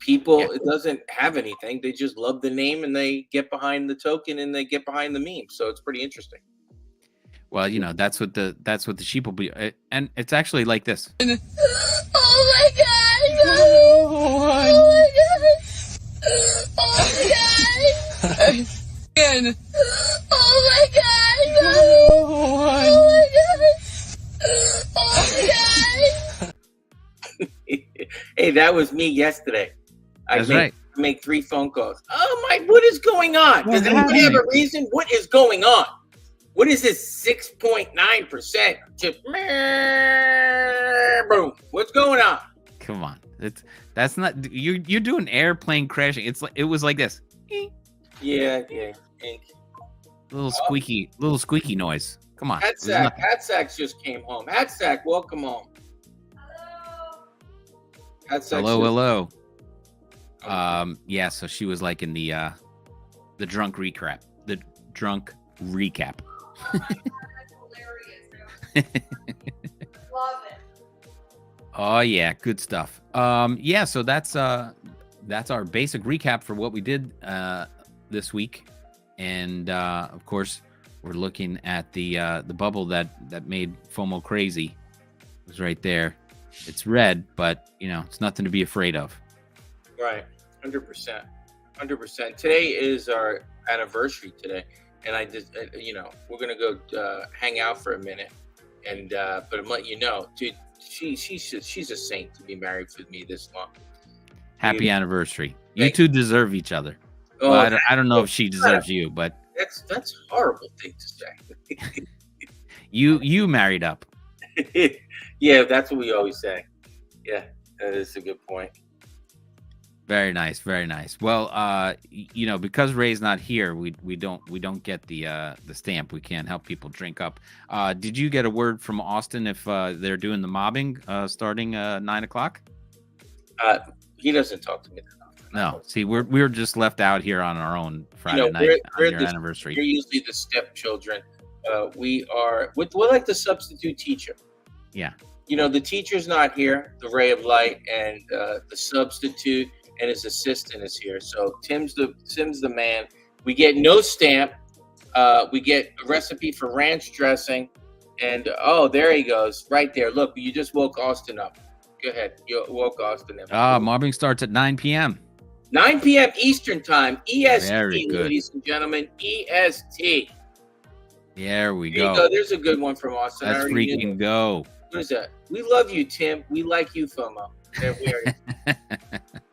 Speaker 1: People, it doesn't have anything. They just love the name, and they get behind the token, and they get behind the meme. So it's pretty interesting.
Speaker 2: Well, that's what the sheep will be, and it's actually like this.
Speaker 4: Oh my God! Oh my God! Oh my God! Again! Oh my God! Oh my God! Oh my God!
Speaker 1: Hey, that was me yesterday.
Speaker 2: That's right.
Speaker 1: I make 3 phone calls. Oh my! What is going on? Does anybody have a reason? What is going on? What is this 6.9%? Just boom. What's going on?
Speaker 2: Come on, that's not you're doing airplane crashing. It was like this.
Speaker 1: Yeah.
Speaker 2: Little squeaky noise. Come on.
Speaker 1: Hatsack just came home. Hatsack, welcome home.
Speaker 2: Hello. Yeah. So she was like in the drunk recap. The drunk recap.
Speaker 4: Love it.
Speaker 2: Oh yeah, good stuff. Yeah, so that's our basic recap for what we did this week, and of course we're looking at the bubble that made FOMO crazy. It was right there. It's red, but it's nothing to be afraid of.
Speaker 1: Right, 100%. Today is our anniversary today. And I just, we're gonna go hang out for a minute, and but I'm letting you know, dude, she's a saint to be married with me this long.
Speaker 2: Happy anniversary! You two deserve each other.
Speaker 1: Oh,
Speaker 2: well, I don't know if she deserves you, but
Speaker 1: that's a horrible thing to say.
Speaker 2: you married up.
Speaker 1: Yeah, that's what we always say. Yeah, that is a good point.
Speaker 2: Very nice. Well, because Ray's not here, we don't get the stamp. We can't help people drink up. Did you get a word from Austin if they're doing the mobbing starting 9:00?
Speaker 1: He doesn't talk to me that often.
Speaker 2: No, see, we're just left out here on our own Friday night on your anniversary.
Speaker 1: You're usually the stepchildren we're like the substitute teacher.
Speaker 2: Yeah.
Speaker 1: You know, the teacher's not here, the ray of light, and the substitute and his assistant is here. So Tim's the man. We get no stamp. We get a recipe for ranch dressing, and there he goes, right there. Look, you just woke Austin up. Go ahead, you woke Austin up.
Speaker 2: Mobbing starts at 9 p.m.
Speaker 1: 9 p.m. Eastern time, EST,
Speaker 2: Very good.
Speaker 1: ladies and gentlemen, EST.
Speaker 2: There we
Speaker 1: There you
Speaker 2: go.
Speaker 1: go. There's a good one from Austin.
Speaker 2: Let's freaking go.
Speaker 1: What is that? We love you, Tim. We like you, FOMO. There we are.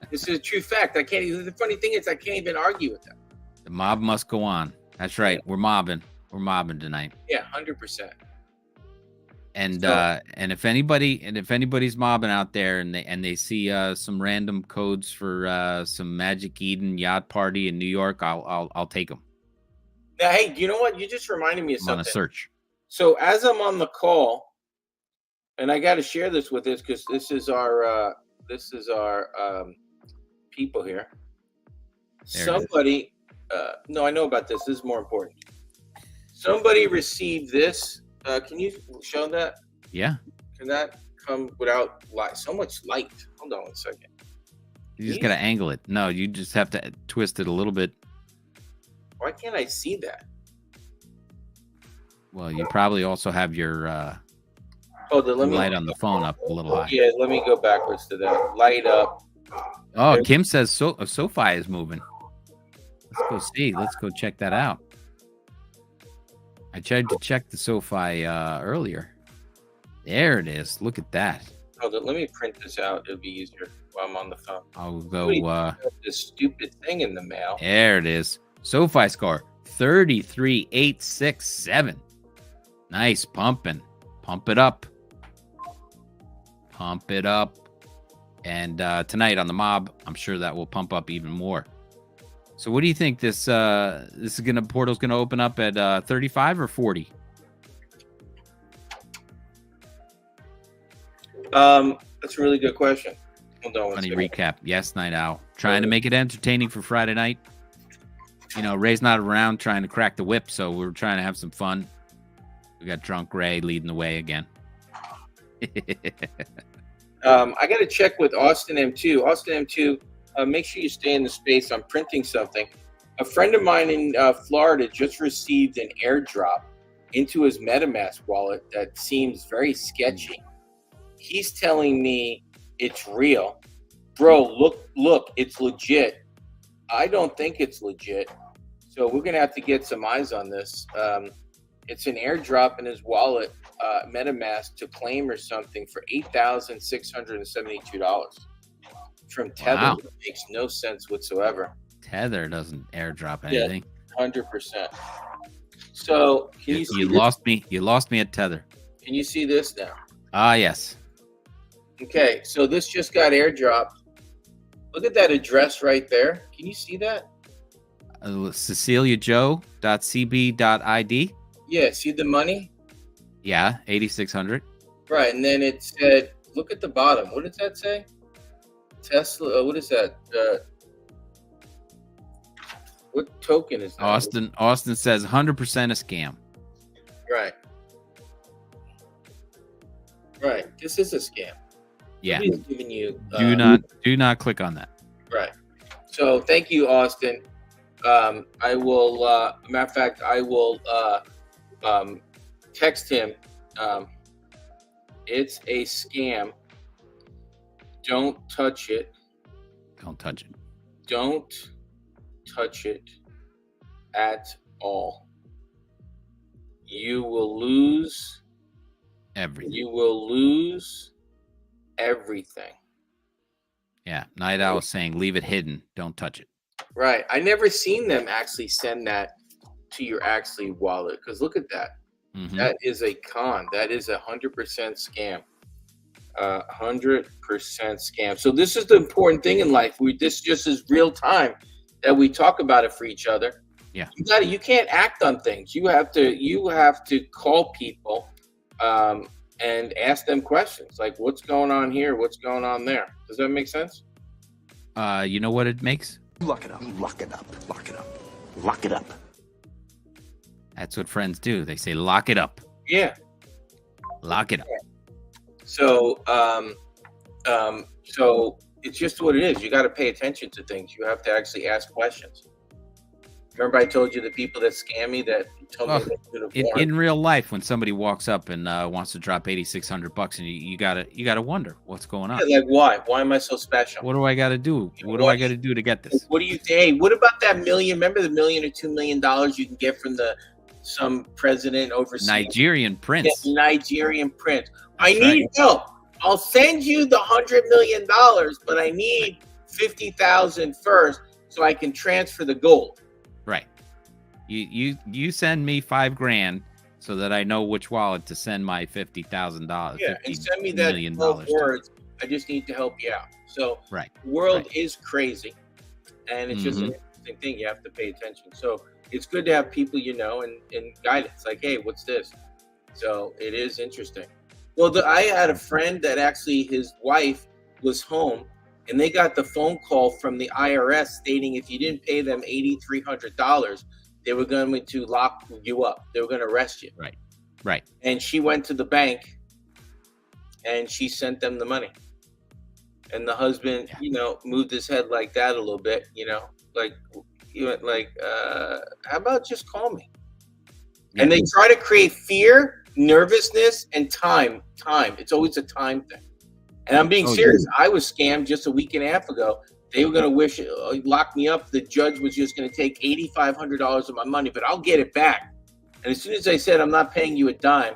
Speaker 1: This is a true fact. I can't even. The funny thing is, I can't even argue with that.
Speaker 2: The mob must go on. That's right. We're mobbing. We're mobbing tonight.
Speaker 1: Yeah, 100%.
Speaker 2: And if anybody's mobbing out there and they see some random codes for some Magic Eden yacht party in New York, I'll take them.
Speaker 1: Now, hey, you know what? You just reminded me of
Speaker 2: I'm on a
Speaker 1: something.
Speaker 2: search.
Speaker 1: So as I'm on the call, and I got to share this with this because this is our people here. Somebody, no, I know about this. This is more important. Somebody received this. Can you show that?
Speaker 2: Yeah.
Speaker 1: Can that come without light? So much light. Hold on 1 second.
Speaker 2: You just got to angle it. No, you just have to twist it a little bit.
Speaker 1: Why can't I see that?
Speaker 2: Well, you probably also have your light on the phone up a little high.
Speaker 1: Yeah, let me go backwards to that. Light up.
Speaker 2: Oh, Kim says SoFi is moving. Let's go see. Let's go check that out. I tried to check the SoFi earlier. There it is. Look at that.
Speaker 1: Hold on, let me print this out. It'll be easier while I'm on the phone.
Speaker 2: I'll go.
Speaker 1: This stupid thing in the mail.
Speaker 2: There it is. SoFi score 33,867. Nice pumping. Pump it up. Pump it up. And tonight on the mob, I'm sure that will pump up even more. So what do you think this portal's gonna open up at 35 or 40?
Speaker 1: That's a really good question. Hold on.
Speaker 2: Funny recap. Yes, Night Owl. Trying to make it entertaining for Friday night. You know, Ray's not around trying to crack the whip, so we're trying to have some fun. We got drunk Ray leading the way again.
Speaker 1: I got to check with Austin M2. Austin M2, make sure you stay in the space. I'm printing something. A friend of mine in Florida just received an airdrop into his MetaMask wallet that seems very sketchy. He's telling me it's real. Bro, look, it's legit. I don't think it's legit. So we're going to have to get some eyes on this. It's an airdrop in his wallet, MetaMask, to claim or something for $8,672 from Tether.
Speaker 2: Wow.
Speaker 1: It makes no sense whatsoever.
Speaker 2: Tether doesn't airdrop anything.
Speaker 1: Yeah, 100%. So can you see
Speaker 2: you
Speaker 1: this?
Speaker 2: lost me. You lost me at Tether.
Speaker 1: Can you see this now?
Speaker 2: Ah, yes.
Speaker 1: Okay, so this just got airdropped. Look at that address right there. Can you see that?
Speaker 2: CeciliaJoe.cb.id.
Speaker 1: Yeah, see the money?
Speaker 2: Yeah, 8,600.
Speaker 1: Right, and then it said, look at the bottom. What does that say? Tesla, what is that? What token is that?
Speaker 2: Austin says 100% a scam.
Speaker 1: Right. Right, this is a scam.
Speaker 2: Yeah.
Speaker 1: Somebody's giving you,
Speaker 2: do not click on that.
Speaker 1: Right. So thank you, Austin. I will, matter of fact, I will text him. It's a scam. Don't touch it.
Speaker 2: Don't touch it.
Speaker 1: Don't touch it at all. You will lose
Speaker 2: Everything.
Speaker 1: You will lose everything.
Speaker 2: Yeah. Night Owl saying leave it hidden. Don't touch it.
Speaker 1: Right. I never seen them actually send that to your Axley wallet, because look at that.
Speaker 2: Mhm.
Speaker 1: That is a con. That is 100% scam. 100% scam. So this is the important thing in life. This just is real time that we talk about it for each other.
Speaker 2: Yeah.
Speaker 1: You can't act on things. You have to call people and ask them questions like, what's going on here? What's going on there? Does that make sense?
Speaker 2: You know what it makes?
Speaker 5: Lock it up. Lock it up. Lock it up. Lock it up.
Speaker 2: That's what friends do. They say, lock it up.
Speaker 1: Yeah.
Speaker 2: Lock it up.
Speaker 1: So, so it's just what it is. You got to pay attention to things. You have to actually ask questions. Remember, I told you the people that scam me that told me they could have
Speaker 2: in real life, when somebody walks up and wants to drop $8,600, and you gotta wonder what's going on.
Speaker 1: Yeah, like why? Why am I so special?
Speaker 2: What do I got to do? What do I got to do to get this?
Speaker 1: What do you think? Hey, what about that million? Remember the $1 million or $2 million you can get from some president overseas?
Speaker 2: Nigerian prince.
Speaker 1: Yeah, Nigerian prince. I need help. I'll send you the $100 million, but I need 50,000 first so I can transfer the gold.
Speaker 2: Right. You send me $5,000 so that I know which wallet to send my $50,000.
Speaker 1: Yeah, and send me that $12 words. I just need to help you out. So
Speaker 2: right.
Speaker 1: The world is crazy, and it's just an interesting thing. You have to pay attention. So it's good to have people and guidance. Like, hey, what's this? So it is interesting. Well, I had a friend that actually his wife was home, and they got the phone call from the IRS stating if you didn't pay them $8,300, they were going to lock you up. They were going to arrest you.
Speaker 2: Right. Right. And
Speaker 1: she went to the bank, and she sent them the money. And the husband, moved his head like that a little bit, like he went like, how about just call me? Yeah. And they try to create fear, nervousness, and time. It's always a time thing. And I'm being serious. Yeah. I was scammed just a week and a half ago. They were going to lock me up. The judge was just going to take $8,500 of my money, but I'll get it back. And as soon as I said, I'm not paying you a dime,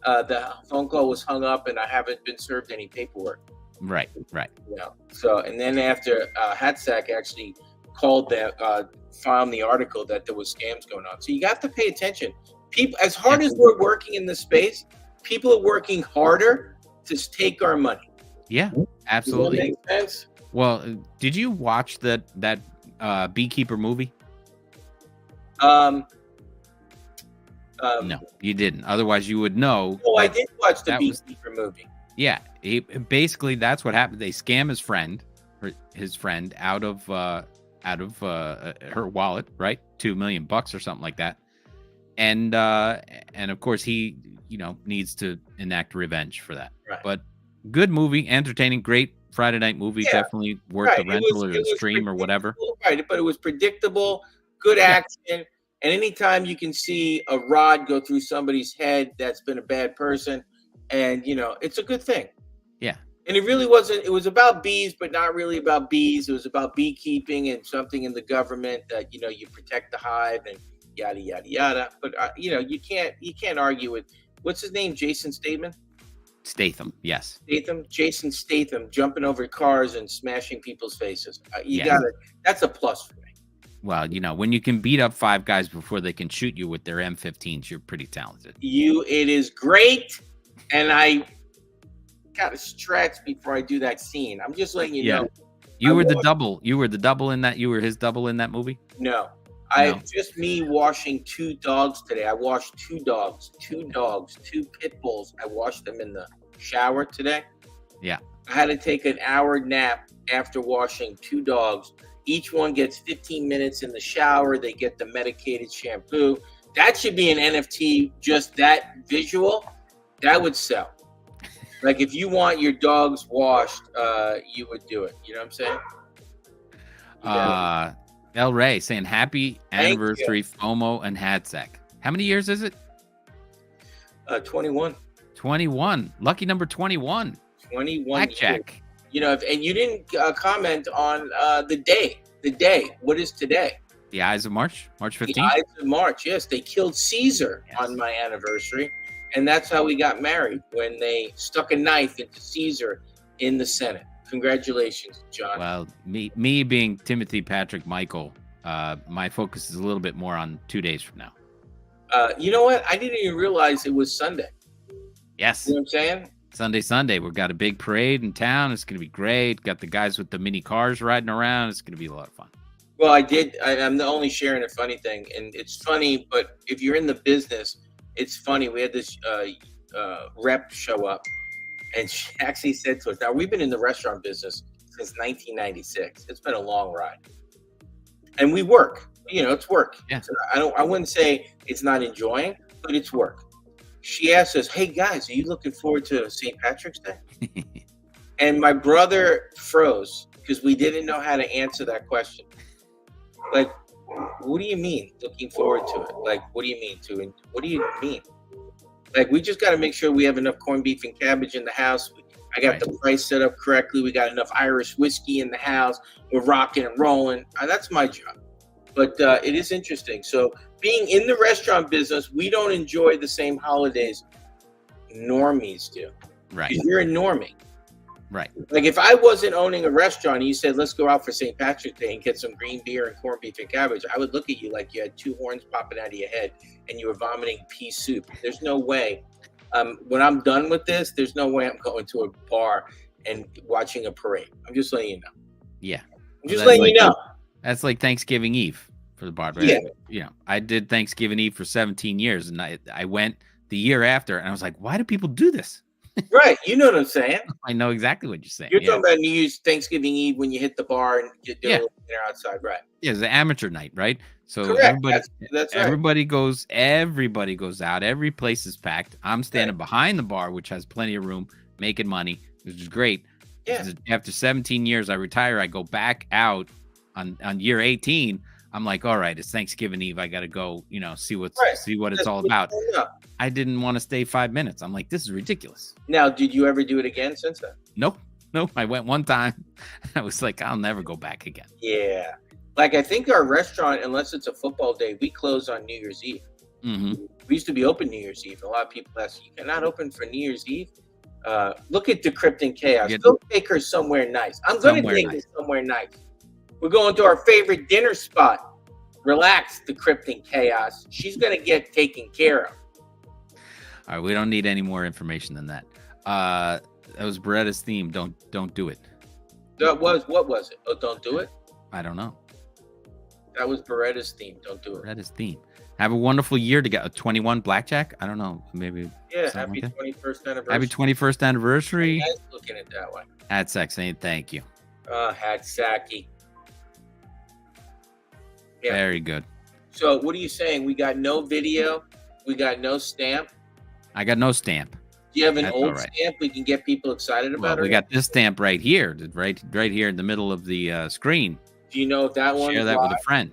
Speaker 1: the phone call was hung up, and I haven't been served any paperwork.
Speaker 2: Right.
Speaker 1: So, and then after Hatsack actually called that, found the article that there was scams going on. So you got to pay attention. People, as hard as we're working in this space, people are working harder to take our money.
Speaker 2: Yeah, absolutely.
Speaker 1: Does that make sense?
Speaker 2: Well, did you watch that Beekeeper movie?
Speaker 1: No,
Speaker 2: you didn't. Otherwise, you would know.
Speaker 1: Oh, I did watch the Beekeeper movie.
Speaker 2: Yeah, basically that's what happened. They scam his friend out of her wallet, right? $2 million or something like that. And of course he needs to enact revenge for that.
Speaker 1: Right.
Speaker 2: But good movie, entertaining, great Friday night movie. Yeah. Definitely worth the rental or the stream or whatever.
Speaker 1: Right, but it was predictable, good action. And anytime you can see a rod go through somebody's head that's been a bad person, and it's a good thing.
Speaker 2: Yeah.
Speaker 1: And it really wasn't. It was about bees, but not really about bees. It was about beekeeping and something in the government that you protect the hive and yada yada yada. But you can't argue with what's his name, Jason Statham.
Speaker 2: Yes.
Speaker 1: Jason Statham jumping over cars and smashing people's faces. Gotta. That's a plus for me.
Speaker 2: Well, when you can beat up 5 guys before they can shoot you with their M15s, you're pretty talented.
Speaker 1: It is great, and I gotta stretch before I do that scene. I'm just letting you know.
Speaker 2: You were the double. You were the double in that. You were his double in that movie.
Speaker 1: No. Just me washing 2 dogs today. I washed 2 dogs, 2 pit bulls. I washed them in the shower today.
Speaker 2: Yeah.
Speaker 1: I had to take an hour nap after washing 2 dogs. Each one gets 15 minutes in the shower. They get the medicated shampoo. That should be an NFT. Just that visual, that would sell. Like if you want your dogs washed, you would do it. You know what I'm saying?
Speaker 2: El Rey saying happy anniversary, FOMO and Hatsack. How many years is it?
Speaker 1: 21.
Speaker 2: 21. Lucky number 21.
Speaker 1: 21.
Speaker 2: Blackjack.
Speaker 1: And you didn't comment on the day. The day. What is today?
Speaker 2: The Ides of March? March 15th?
Speaker 1: The Ides of March, yes. They killed Caesar on my anniversary. And that's how we got married, when they stuck a knife into Caesar in the Senate. Congratulations, John.
Speaker 2: Well, me being Timothy Patrick Michael, my focus is a little bit more on 2 days from now.
Speaker 1: You know what? I didn't even realize it was Sunday.
Speaker 2: Yes.
Speaker 1: You know what I'm saying?
Speaker 2: Sunday. We've got a big parade in town. It's going to be great. Got the guys with the mini cars riding around. It's going to be a lot of fun.
Speaker 1: Well, I'm only sharing a funny thing. And it's funny, but if you're in the business, it's funny. We had this rep show up, and she actually said to us, now we've been in the restaurant business since 1996. It's been a long ride. And we work. You know, it's work.
Speaker 2: Yeah.
Speaker 1: So I wouldn't say it's not enjoying, but it's work. She asked us, "Hey guys, are you looking forward to St. Patrick's Day?" And my brother froze because we didn't know how to answer that question. Like, what do you mean looking forward to it? Like, what do you mean to it? What do you mean? Like, we just got to make sure we have enough corned beef and cabbage in the house. I got the price set up correctly. We got enough Irish whiskey in the house. We're rocking and rolling. That's my job. But it is interesting. So being in the restaurant business, we don't enjoy the same holidays normies do.
Speaker 2: Right.
Speaker 1: Because you're a normie.
Speaker 2: Right.
Speaker 1: Like if I wasn't owning a restaurant and you said, let's go out for St. Patrick's Day and get some green beer and corned beef and cabbage, I would look at you like you had two horns popping out of your head and you were vomiting pea soup. There's no way. When I'm done with this, there's no way I'm going to a bar and watching a parade. I'm just letting you know.
Speaker 2: Yeah.
Speaker 1: I'm just letting you know.
Speaker 2: That's like Thanksgiving Eve for the bar. Right?
Speaker 1: Yeah.
Speaker 2: You know, I did Thanksgiving Eve for 17 years, and I went the year after, and I was like, why do people do this?
Speaker 1: Right. You know what I'm saying?
Speaker 2: I know exactly what you're saying.
Speaker 1: You're talking about New Year's Thanksgiving Eve when you hit the bar and you do a little dinner outside, right?
Speaker 2: Yeah, it's an amateur night, right? So
Speaker 1: Correct.
Speaker 2: That's right. Everybody goes out. Every place is packed. I'm standing behind the bar, which has plenty of room, making money, which is great.
Speaker 1: Yeah.
Speaker 2: After 17 years, I retire. I go back out on year 18. I'm like, all right, it's Thanksgiving Eve. I got to go, see what it's all about. I didn't want to stay 5 minutes. I'm like, this is ridiculous.
Speaker 1: Now, did you ever do it again since then?
Speaker 2: Nope. I went one time. I was like, I'll never go back again.
Speaker 1: Yeah. Like, I think our restaurant, unless it's a football day, we close on New Year's Eve.
Speaker 2: Mm-hmm.
Speaker 1: We used to be open New Year's Eve. A lot of people ask, you cannot open for New Year's Eve? Look at Decrypting Chaos. Go take her somewhere nice. I'm going to take her somewhere nice. We're going to our favorite dinner spot. Relax, Decrypting Chaos. She's going to get taken care of.
Speaker 2: All right, we don't need any more information than that. That was Beretta's theme. Don't do it.
Speaker 1: What was it? Oh, don't do it?
Speaker 2: I don't know.
Speaker 1: That was Beretta's theme. Don't do it.
Speaker 2: Beretta's theme. Have a wonderful year to get 21 blackjack. I don't know. Maybe.
Speaker 1: Yeah, happy 21st anniversary.
Speaker 2: Happy 21st anniversary.
Speaker 1: Nice looking at it that way.
Speaker 2: Hat Saxon, thank you.
Speaker 1: Hat Sacky. Yeah.
Speaker 2: Very good.
Speaker 1: So what are you saying? We got no video. We got no stamp.
Speaker 2: I got no stamp.
Speaker 1: Do you have an old stamp we can get people excited about?
Speaker 2: We got this stamp right here, right here in the middle of the screen.
Speaker 1: Do you know if that one?
Speaker 2: Share that with a friend.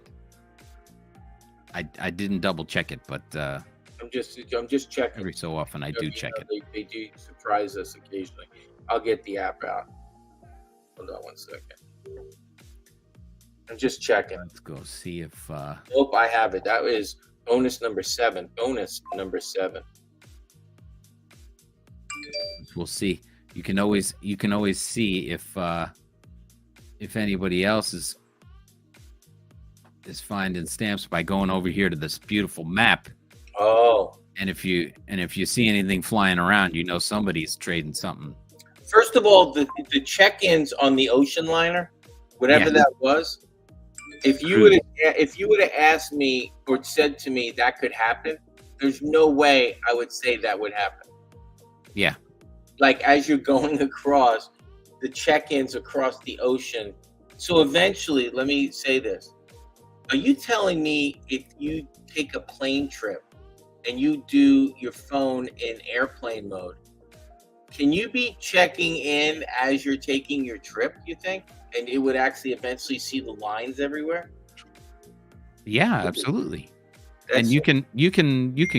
Speaker 2: I didn't double check it, but
Speaker 1: I'm just checking.
Speaker 2: Every so often I do check it.
Speaker 1: They do surprise us occasionally. I'll get the app out. Hold on 1 second. I'm just checking.
Speaker 2: Let's go see if.
Speaker 1: Nope, I have it. That is bonus number 7. Bonus number 7.
Speaker 2: We'll see. You can always see if anybody else is finding stamps by going over here to this beautiful map.
Speaker 1: Oh.
Speaker 2: And if you see anything flying around, somebody's trading something.
Speaker 1: First of all, the check-ins on the ocean liner, whatever that was, if you would have asked me or said to me that could happen, there's no way I would say that would happen.
Speaker 2: Yeah.
Speaker 1: Like as you're going across the check-ins across the ocean. So eventually, let me say this. Are you telling me if you take a plane trip and you do your phone in airplane mode, can you be checking in as you're taking your trip, you think? And it would actually eventually see the lines everywhere?
Speaker 2: Yeah, absolutely. And you can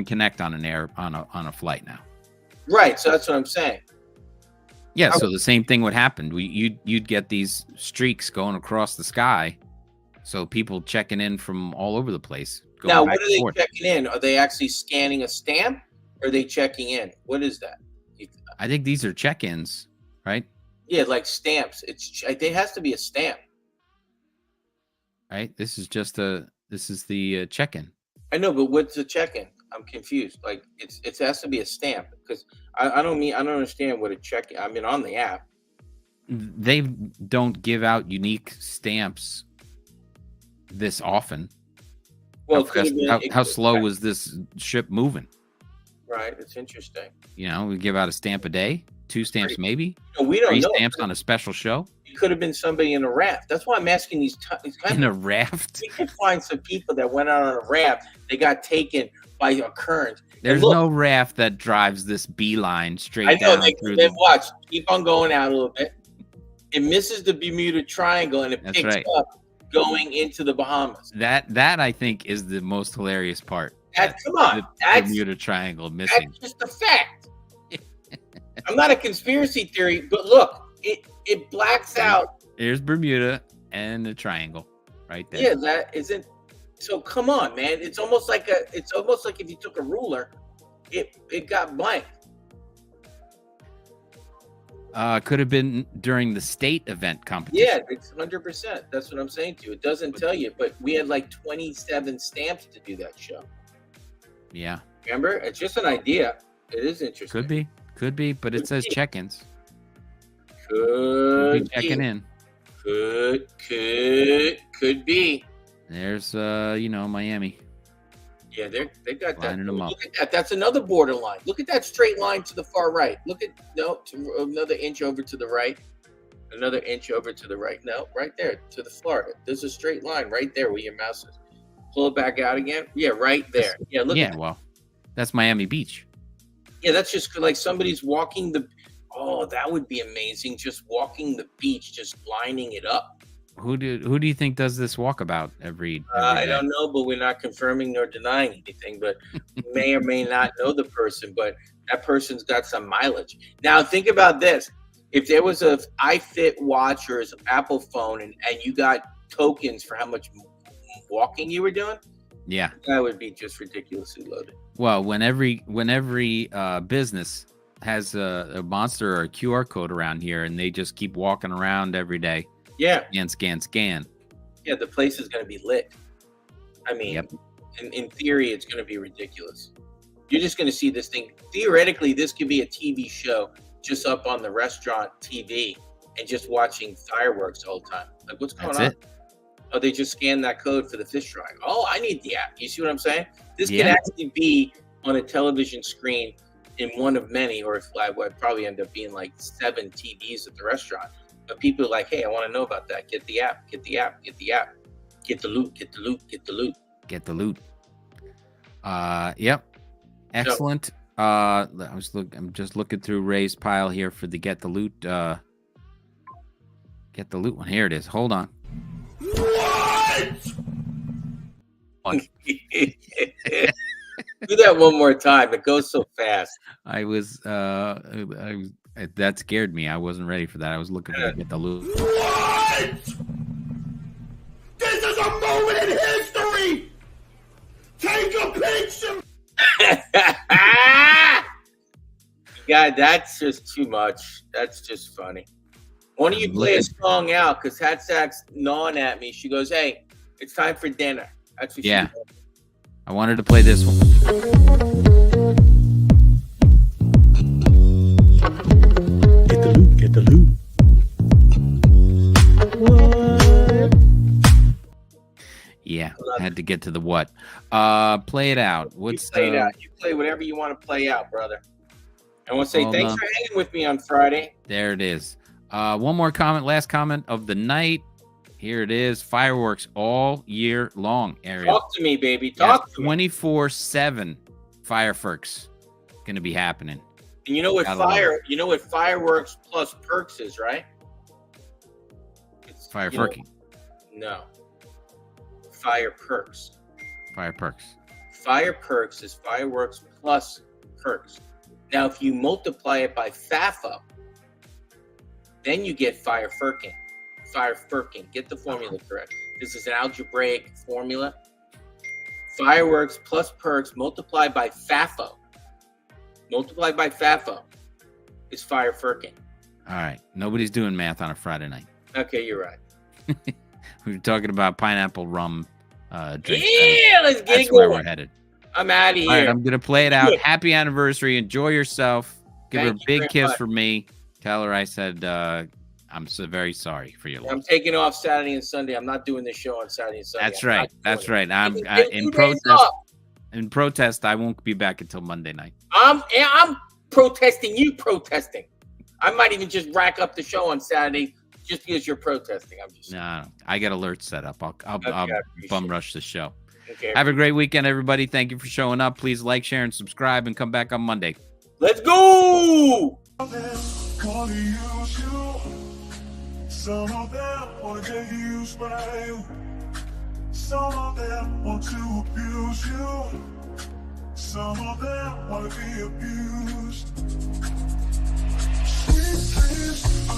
Speaker 2: connect on a flight now.
Speaker 1: Right, so that's what I'm saying.
Speaker 2: Yeah, so the same thing would happen. You'd get these streaks going across the sky, so people checking in from all over the place.
Speaker 1: Now, what are they checking in? Are they actually scanning a stamp, or are they checking in? What is that?
Speaker 2: I think these are check-ins, right?
Speaker 1: Yeah, like stamps. It has to be a stamp.
Speaker 2: Right. This is the check-in. I
Speaker 1: know, but what's the check-in? I'm confused. Like it has to be a stamp because I don't understand what a check. I mean, on the app,
Speaker 2: they don't give out unique stamps this often.
Speaker 1: Well,
Speaker 2: how slow was this ship moving?
Speaker 1: Right. It's interesting.
Speaker 2: You know, we give out a stamp a day, 2 stamps maybe,
Speaker 1: No, we don't
Speaker 2: 3
Speaker 1: know.
Speaker 2: stamps on a special show.
Speaker 1: It could have been somebody in a raft. That's why I'm asking these
Speaker 2: In a raft.
Speaker 1: We can find some people that went out on a raft. They got taken by a current.
Speaker 2: There's
Speaker 1: look,
Speaker 2: no raft that drives this beeline straight
Speaker 1: I know.
Speaker 2: down through
Speaker 1: Then watch. Keep on going out a little bit. It misses the Bermuda Triangle and it
Speaker 2: That's
Speaker 1: picks
Speaker 2: right.
Speaker 1: up going into the Bahamas.
Speaker 2: That I think is the most hilarious part.
Speaker 1: Come on.
Speaker 2: The
Speaker 1: That's
Speaker 2: Bermuda Triangle missing.
Speaker 1: just a fact. I'm not a conspiracy theory, but look, it blacks out.
Speaker 2: There's Bermuda and the triangle right there.
Speaker 1: Yeah, that isn't. So come on, man. It's almost like if you took a ruler, it got blank.
Speaker 2: Could have been during the state event competition.
Speaker 1: Yeah, it's 100%. That's what I'm saying to you. It doesn't tell you, but we had like 27 stamps to do that show.
Speaker 2: Yeah.
Speaker 1: Remember? It's just an idea. It is interesting.
Speaker 2: Could be, but it says check-ins.
Speaker 1: Could
Speaker 2: be checking in.
Speaker 1: Could be.
Speaker 2: There's Miami.
Speaker 1: Yeah, they got that.
Speaker 2: Lining them up.
Speaker 1: Look at that. That's another borderline. Look at that straight line to the far right. Look at another inch over to the right. Another inch over to the right. No, right there to the Florida. There's a straight line right there where your mouse is. Pull it back out again. Yeah, right there. Yeah, look.
Speaker 2: Yeah, well, that's Miami Beach.
Speaker 1: Yeah, that's just like somebody's walking the. Oh, that would be amazing. Just walking the beach, just lining it up.
Speaker 2: Who do you think does this walkabout every
Speaker 1: I
Speaker 2: day?
Speaker 1: don't know, but we're not confirming nor denying anything. But may or may not know the person, but that person's got some mileage. Now, think about this: if there was a iFit watch or an Apple phone, and you got tokens for how much walking you were doing,
Speaker 2: Yeah,
Speaker 1: that would be just ridiculously loaded.
Speaker 2: well, when every business has a monster or a QR code around here, and they just keep walking around every day.
Speaker 1: Yeah,
Speaker 2: Scan.
Speaker 1: yeah, the place is going to be lit. I mean,
Speaker 2: Yep.
Speaker 1: in theory, it's going to be ridiculous. You're just going to see this thing. Theoretically, this could be a TV show just up on the restaurant TV and just watching fireworks the whole time. Like, what's going
Speaker 2: That's
Speaker 1: on?
Speaker 2: it.
Speaker 1: Oh, they just scanned that code for the fish fry. Oh, I need the app. You see what I'm saying? This could
Speaker 2: Yeah.
Speaker 1: actually be on a television screen in one of many, or if I would probably end up being like 7 TVs at the restaurant. But people are like, hey, I want to know about that. Get the app. Get the app. Get the app. Get the loot. Get the loot. Get the loot.
Speaker 2: Get the loot. Yep. Excellent. I'm just looking through Ray's pile here for the get the loot. Get the loot one. Here it is. Hold on.
Speaker 1: Do that one more time. It goes so fast.
Speaker 2: That scared me. I wasn't ready for that. I was looking for get the loot.
Speaker 5: What? This is a moment in history! Take a picture!
Speaker 1: God, that's just too much. That's just funny. Why don't you play a song out? Because Hatsack's gnawing at me. She goes, hey, it's time for dinner. That's what
Speaker 2: Yeah.
Speaker 1: she said.
Speaker 2: I wanted to play this one.
Speaker 3: Get the loot. Get the loot. What?
Speaker 2: Yeah, I had to get to the what. Play it out. What's
Speaker 1: You play it out. You play whatever you want to play out, brother. I want to say
Speaker 2: Hold
Speaker 1: thanks
Speaker 2: on.
Speaker 1: for hanging with me on Friday.
Speaker 2: There it is. One more comment. Last comment of the night. Here it is. Fireworks all year long. Ariel.
Speaker 1: Talk to me, baby. Talk to me.
Speaker 2: 24/7 fireworks going to be happening.
Speaker 1: And you know what
Speaker 2: Gotta love
Speaker 1: fireworks plus perks is, right? It's,
Speaker 2: Fireworking.
Speaker 1: No. Fire perks.
Speaker 2: Fire perks.
Speaker 1: Fire perks is fireworks plus perks. Now, if you multiply it by FAFO, then you get firefirking. Firefirking. Get the formula correct. This is an algebraic formula. Fireworks plus perks multiplied by FAFO. Multiplied by FAFO is firefirking.
Speaker 2: All right. Nobody's doing math on a Friday night.
Speaker 1: Okay, you're right.
Speaker 2: We were talking about pineapple rum drink.
Speaker 1: Yeah, let's get
Speaker 2: That's
Speaker 1: it
Speaker 2: where
Speaker 1: going.
Speaker 2: we're headed.
Speaker 1: I'm out of here.
Speaker 2: All right, I'm going to play it out.
Speaker 1: Good.
Speaker 2: Happy anniversary. Enjoy yourself. Give her
Speaker 1: Thank
Speaker 2: a
Speaker 1: you
Speaker 2: big
Speaker 1: very
Speaker 2: kiss
Speaker 1: much.
Speaker 2: from me. Tell her I said I'm so very sorry for your
Speaker 1: I'm
Speaker 2: loss.
Speaker 1: taking off Saturday and Sunday. I'm not doing this show on Saturday and Sunday.
Speaker 2: That's
Speaker 1: I'm
Speaker 2: right.
Speaker 1: not doing
Speaker 2: That's
Speaker 1: it.
Speaker 2: right. I'm
Speaker 1: Take
Speaker 2: in
Speaker 1: 2 days
Speaker 2: protest.
Speaker 1: off.
Speaker 2: in protest, I won't be back until Monday night.
Speaker 1: I'm protesting you protesting. I might even just rack up the show on Saturday just because you're protesting. I'm just
Speaker 2: No, I got alerts set up. I'll bum rush the show.
Speaker 1: okay.
Speaker 2: Have a great weekend, everybody. Thank you for showing up. Please like, share, and subscribe, and come back on Monday.
Speaker 1: Let's go.
Speaker 5: Some of them want to get used by you. Some of them want to abuse you. Some of them want to be abused. Sweet dreams